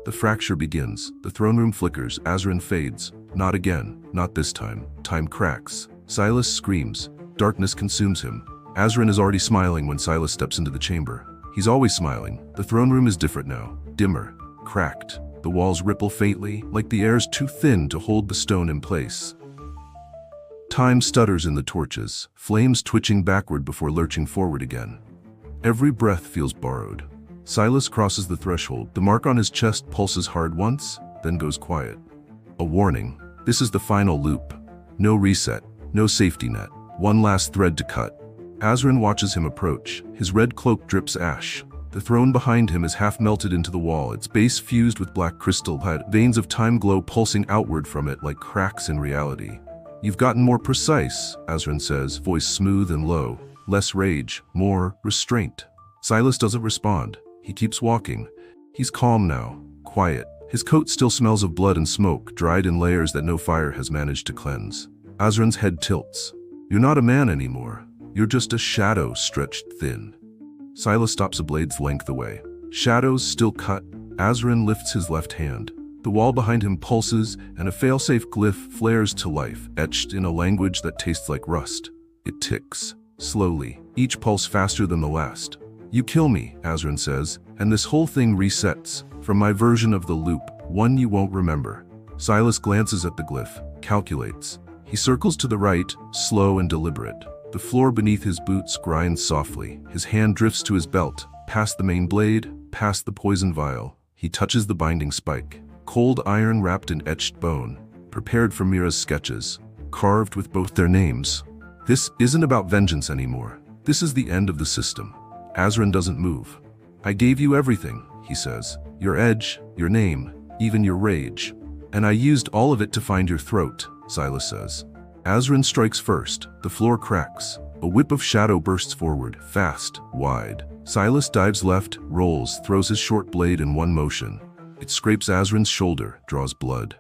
Speaker 1: the fracture begins. The throne room flickers. Azrin fades. Not again. Not this time. Time cracks. Silas screams. Darkness consumes him. Azrin is already smiling when Silas steps into the chamber. He's always smiling. The throne room is different now. Dimmer. Cracked. The walls ripple faintly, like the air's too thin to hold the stone in place. Time stutters in the torches, flames twitching backward before lurching forward again. Every breath feels borrowed. Silas crosses the threshold. The mark on his chest pulses hard once, then goes quiet. A warning. This is the final loop. No reset, no safety net. One last thread to cut. Azrin watches him approach. His red cloak drips ash. The throne behind him is half melted into the wall, its base fused with black crystal, veins of time glow pulsing outward from it like cracks in reality. "You've gotten more precise," Azrin says, voice smooth and low. Less rage, more restraint. Silas doesn't respond. He keeps walking. He's calm now, quiet. His coat still smells of blood and smoke, dried in layers that no fire has managed to cleanse. Azrin's head tilts. "You're not a man anymore. You're just a shadow stretched thin." Silas stops a blade's length away. Shadows still cut. Azrin lifts his left hand. The wall behind him pulses, and a failsafe glyph flares to life, etched in a language that tastes like rust. It ticks, slowly, each pulse faster than the last. "You kill me," Azrin says, "and this whole thing resets. From my version of the loop, one you won't remember." Silas glances at the glyph, calculates. He circles to the right, slow and deliberate. The floor beneath his boots grinds softly. His hand drifts to his belt, past the main blade, past the poison vial. He touches the binding spike. Cold iron wrapped in etched bone, prepared for Mira's sketches, carved with both their names. This isn't about vengeance anymore. This is the end of the system. Azrin doesn't move. "I gave you everything," he says. "Your edge, your name, even your rage. And I used all of it to find your throat," Silas says. Azrin strikes first. The floor cracks. A whip of shadow bursts forward, fast, wide. Silas dives left, rolls, throws his short blade in one motion. It scrapes Azrin's shoulder, draws blood.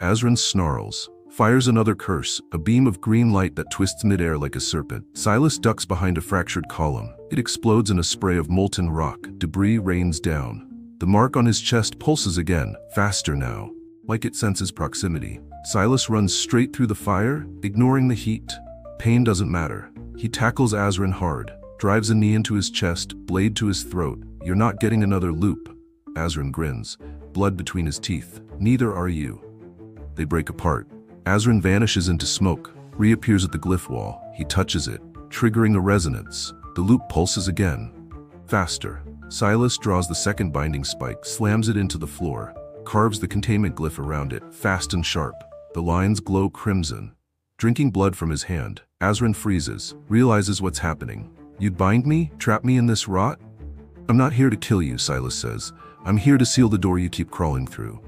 Speaker 1: Azrin snarls, fires another curse, a beam of green light that twists midair like a serpent. Silas ducks behind a fractured column. It explodes in a spray of molten rock. Debris rains down. The mark on his chest pulses again, faster now, like it senses proximity. Silas runs straight through the fire, ignoring the heat. Pain doesn't matter. He tackles Azrin hard, drives a knee into his chest, blade to his throat. "You're not getting another loop." Azrin grins, blood between his teeth. "Neither are you." They break apart. Azrin vanishes into smoke, reappears at the glyph wall. He touches it, triggering a resonance. The loop pulses again. Faster. Silas draws the second binding spike, slams it into the floor, carves the containment glyph around it, fast and sharp. The lines glow crimson. Drinking blood from his hand, Azrin freezes, realizes what's happening. "You'd bind me? Trap me in this rot?" "I'm not here to kill you," Silas says. "I'm here to seal the door you keep crawling through."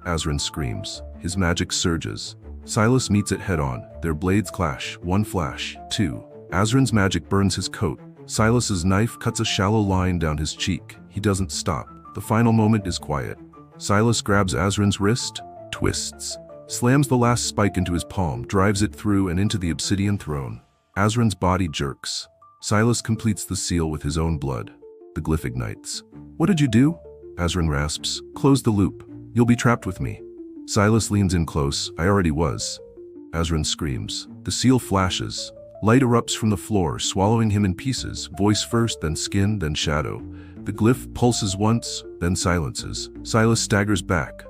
Speaker 1: Azrin screams. His magic surges. Silas meets it head-on. Their blades clash. One flash. Two. Azrin's magic burns his coat. Silas's knife cuts a shallow line down his cheek. He doesn't stop. The final moment is quiet. Silas grabs Azrin's wrist, twists, slams the last spike into his palm, drives it through and into the obsidian throne. Azrin's body jerks. Silas completes the seal with his own blood. The glyph ignites. "What did you do?" Azrin rasps. "Close the loop. You'll be trapped with me." Silas leans in close. "I already was." Azrin screams. The seal flashes. Light erupts from the floor, swallowing him in pieces, voice first, then skin, then shadow. The glyph pulses once, then silences. Silas staggers back,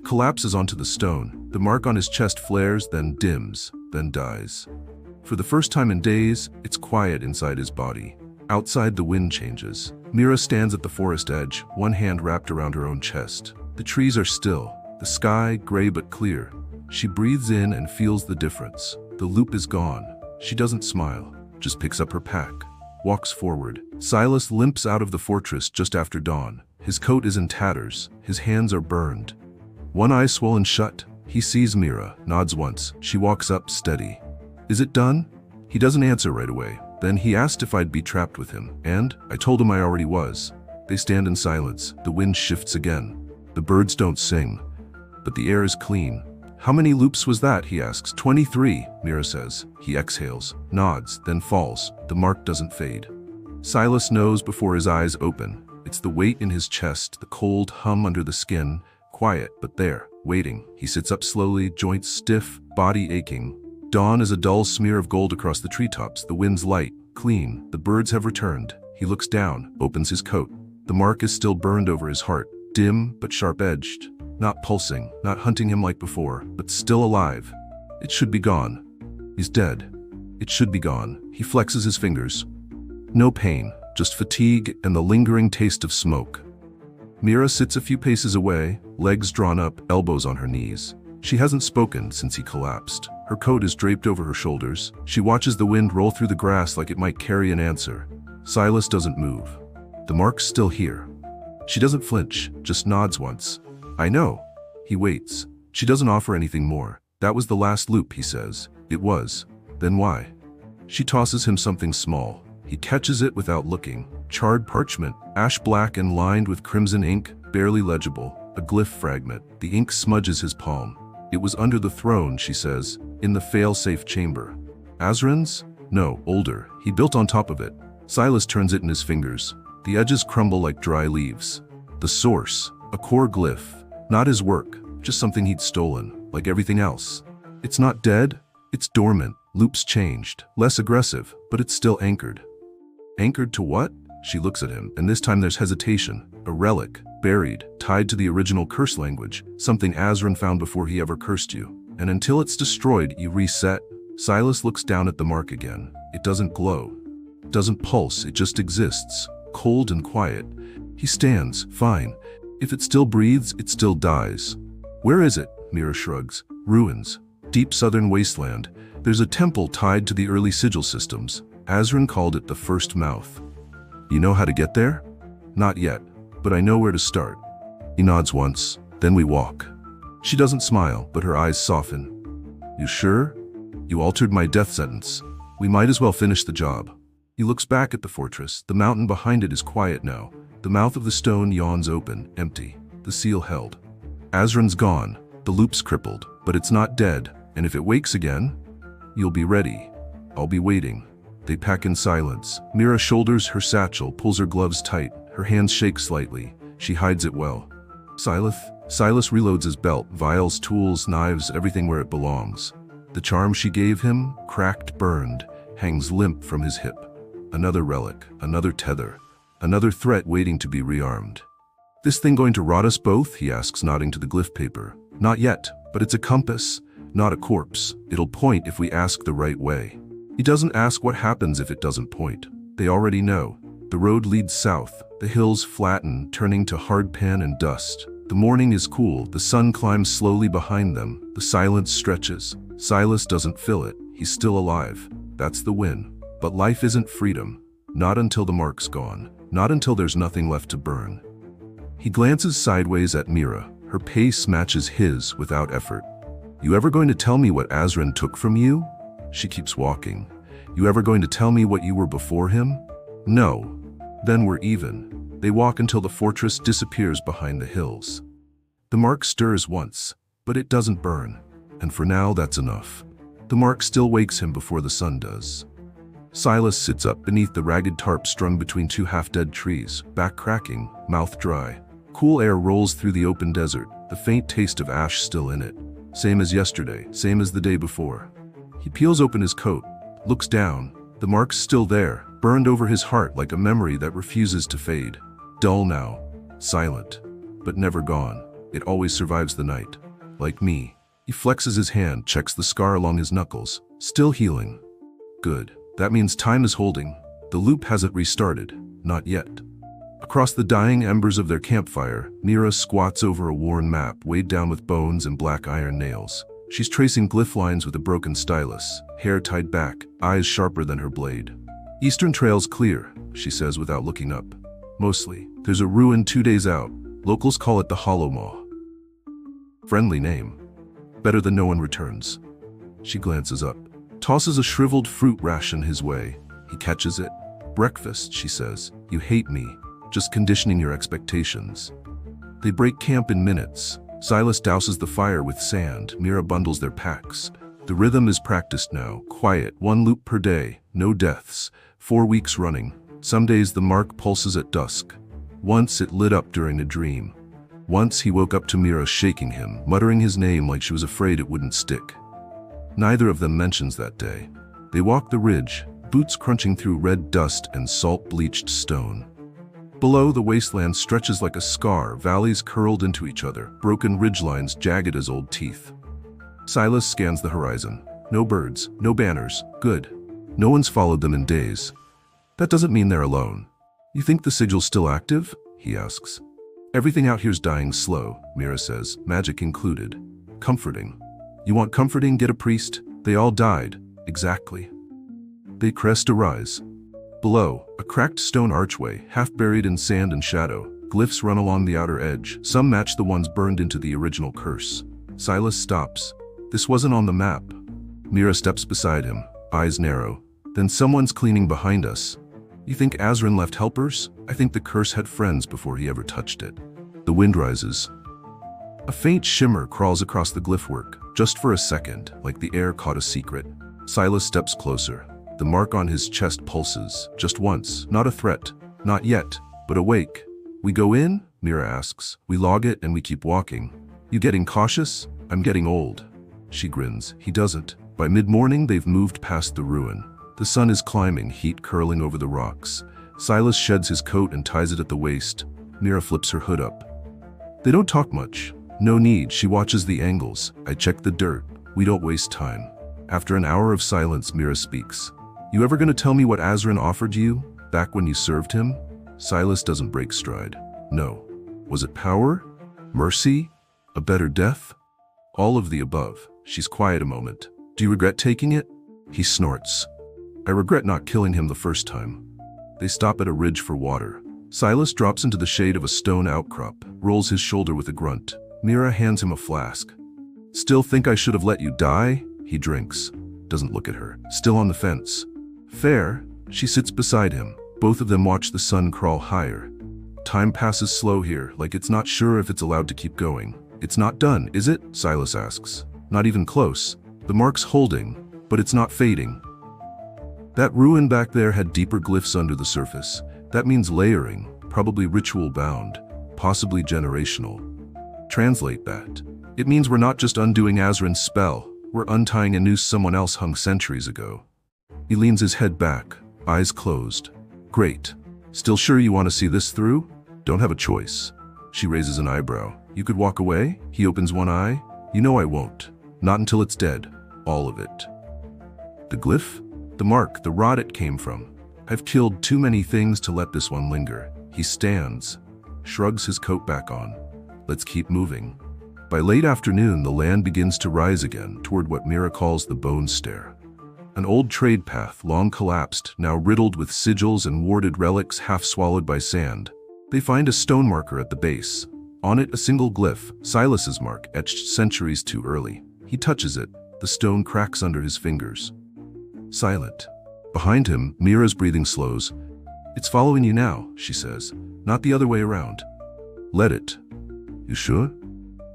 Speaker 1: collapses onto the stone. The mark on his chest flares, then dims, then dies. For the first time in days, it's quiet inside his body. Outside, the wind changes. Mira stands at the forest edge, one hand wrapped around her own chest. The trees are still. The sky, gray but clear. She breathes in and feels the difference. The loop is gone. She doesn't smile, just picks up her pack, walks forward. Silas limps out of the fortress just after dawn. His coat is in tatters. His hands are burned. One eye swollen shut. He sees Mira, nods once. She walks up, steady. Is it done? He doesn't answer right away. Then he asked if I'd be trapped with him, and I told him I already was. They stand in silence. The wind shifts again. The birds don't sing, but the air is clean. How many loops was that? He asks. 23, Mira says. He exhales, nods, then falls. The mark doesn't fade. Silas knows before his eyes open. It's the weight in his chest, the cold hum under the skin, quiet but there, waiting. He sits up slowly, joints stiff, body aching. Dawn is a dull smear of gold across the treetops. The wind's light, clean. The birds have returned. He looks down, opens his coat. The mark is still burned over his heart, dim but sharp-edged. Not pulsing, not hunting him like before, but still alive. It should be gone. He's dead. It should be gone. He flexes his fingers. No pain, just fatigue and the lingering taste of smoke. Mira sits a few paces away, legs drawn up, elbows on her knees. She hasn't spoken since he collapsed. Her coat is draped over her shoulders. She watches the wind roll through the grass like it might carry an answer. Silas doesn't move. The mark's still here. She doesn't flinch, just nods once. I know. He waits. She doesn't offer anything more. That was the last loop, he says. It was. Then why? She tosses him something small. He catches it without looking. Charred parchment, ash black and lined with crimson ink, barely legible. A glyph fragment. The ink smudges his palm. It was under the throne, she says, in the fail-safe chamber. Azran's? No, older. He built on top of it. Silas turns it in his fingers. The edges crumble like dry leaves. The source, a core glyph. Not his work, just something he'd stolen, like everything else. It's not dead, it's dormant. Loops changed, less aggressive, but it's still anchored. Anchored to what? She looks at him, and this time there's hesitation. A relic, buried, tied to the original curse language, something Azran found before he ever cursed you. And until it's destroyed, you reset. Silas looks down at the mark again. It doesn't glow. It doesn't pulse, it just exists, cold and quiet. He stands, fine. If it still breathes, it still dies. Where is it? Mira shrugs. Ruins. Deep southern wasteland. There's a temple tied to the early sigil systems. Azran called it the first mouth. You know how to get there? Not yet, but I know where to start. He nods once, then we walk. She doesn't smile, but her eyes soften. You sure? You altered my death sentence. We might as well finish the job. He looks back at the fortress. The mountain behind it is quiet now. The mouth of the stone yawns open, empty, the seal held. Azran's gone, the loop's crippled, but it's not dead, and if it wakes again, you'll be ready. I'll be waiting. They pack in silence. Mira shoulders her satchel, pulls her gloves tight. Her hands shake slightly. She hides it well. Silas reloads his belt, vials, tools, knives, everything where it belongs. The charm she gave him, cracked, burned, hangs limp from his hip. Another relic, another tether. Another threat waiting to be rearmed. This thing going to rot us both? He asks, nodding to the glyph paper. Not yet, but it's a compass, not a corpse. It'll point if we ask the right way. He doesn't ask what happens if it doesn't point. They already know. The road leads south. The hills flatten, turning to hard pan and dust. The morning is cool. The sun climbs slowly behind them. The silence stretches. Silas doesn't feel it. He's still alive. That's the win. But life isn't freedom. Not until the mark's gone. Not until there's nothing left to burn. He glances sideways at Mira. Her pace matches his without effort. You ever going to tell me what Azran took from you? She keeps walking. You ever going to tell me what you were before him? No. Then we're even. They walk until the fortress disappears behind the hills. The mark stirs once, but it doesn't burn. And for now, that's enough. The mark still wakes him before the sun does. Silas sits up beneath the ragged tarp strung between two half-dead trees, back cracking, mouth dry. Cool air rolls through the open desert, the faint taste of ash still in it. Same as yesterday, same as the day before. He peels open his coat, looks down. The mark's still there, burned over his heart like a memory that refuses to fade. Dull now, silent, but never gone. It always survives the night. Like me. He flexes his hand, checks the scar along his knuckles. Still healing. Good. That means time is holding. The loop hasn't restarted. Not yet. Across the dying embers of their campfire, Mira squats over a worn map weighed down with bones and black iron nails. She's tracing glyph lines with a broken stylus, hair tied back, eyes sharper than her blade. "Eastern trail's clear," she says without looking up. "Mostly. There's a ruin 2 days out. Locals call it the Hollow Maw." Friendly name. Better than no one returns. She glances up, tosses a shriveled fruit ration his way. He catches it. "Breakfast," she says. "You hate me. Just conditioning your expectations." They break camp in minutes. Silas douses the fire with sand. Mira bundles their packs. The rhythm is practiced now. Quiet, 1 loop per day. No deaths. 4 weeks running. Some days the mark pulses at dusk. Once it lit up during a dream. Once he woke up to Mira shaking him, muttering his name like she was afraid it wouldn't stick. Neither of them mentions that day. They walk the ridge, boots crunching through red dust and salt-bleached stone. Below, the wasteland stretches like a scar, valleys curled into each other, broken ridgelines jagged as old teeth. Silas scans the horizon. No birds, no banners. Good. No one's followed them in days. That doesn't mean they're alone. "You think the sigil's still active?" he asks. "Everything out here's dying slow," Mira says, magic included. "Comforting. You want comforting? Get a priest. They all died." "Exactly." They crest a rise. Below, a cracked stone archway, half buried in sand and shadow. Glyphs run along the outer edge. Some match the ones burned into the original curse. Silas stops. "This wasn't on the map." Mira steps beside him, eyes narrow. "Then someone's cleaning behind us." "You think Azrin left helpers?" "I think the curse had friends before he ever touched it." The wind rises. A faint shimmer crawls across the glyph work, just for a second, like the air caught a secret. Silas steps closer. The mark on his chest pulses, just once, not a threat, not yet, but awake. "We go in?" Mira asks. "We log it and we keep walking." "You getting cautious?" "I'm getting old." She grins. He doesn't. By mid-morning, they've moved past the ruin. The sun is climbing, heat curling over the rocks. Silas sheds his coat and ties it at the waist. Mira flips her hood up. They don't talk much. No need, she watches the angles. I check the dirt. We don't waste time. After an hour of silence, Mira speaks. "You ever gonna tell me what Azrin offered you, back when you served him?" Silas doesn't break stride. "No." "Was it power? Mercy? A better death?" "All of the above." She's quiet a moment. "Do you regret taking it?" He snorts. "I regret not killing him the first time." They stop at a ridge for water. Silas drops into the shade of a stone outcrop, rolls his shoulder with a grunt. Mira hands him a flask. "Still think I should have let you die?" He drinks. Doesn't look at her. Still on the fence. "Fair." She sits beside him. Both of them watch the sun crawl higher. Time passes slow here, like it's not sure if it's allowed to keep going. "It's not done, is it?" Silas asks. "Not even close. The mark's holding, but it's not fading." That ruin back there had deeper glyphs under the surface. That means layering, probably ritual-bound, possibly generational. Translate that. It means we're not just undoing Azrin's spell, we're untying a noose someone else hung centuries ago. He leans his head back, eyes closed. "Great. Still sure you want to see this through?" "Don't have a choice." She raises an eyebrow. "You could walk away?" He opens one eye. "You know I won't. Not until it's dead. All of it." The glyph? The mark, the rot it came from. "I've killed too many things to let this one linger." He stands, shrugs his coat back on. "Let's keep moving." By late afternoon, the land begins to rise again toward what Mira calls the Bone Stair. An old trade path, long collapsed, now riddled with sigils and warded relics half swallowed by sand. They find a stone marker at the base. On it, a single glyph, Silas's mark, etched centuries too early. He touches it. The stone cracks under his fingers. Silent. Behind him, Mira's breathing slows. "It's following you now," she says. "Not the other way around." "Let it." "You sure?"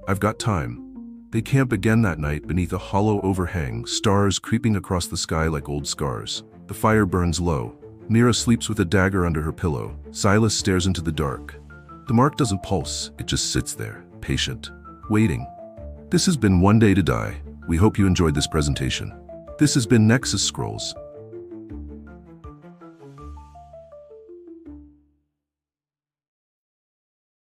Speaker 1: "I've got time." They camp again that night beneath a hollow overhang, stars creeping across the sky like old scars. The fire burns low. Mira sleeps with a dagger under her pillow. Silas stares into the dark. The mark doesn't pulse, it just sits there, patient, waiting. This has been One Day to Die. We hope you enjoyed this presentation. This has been Nexus Scrolls.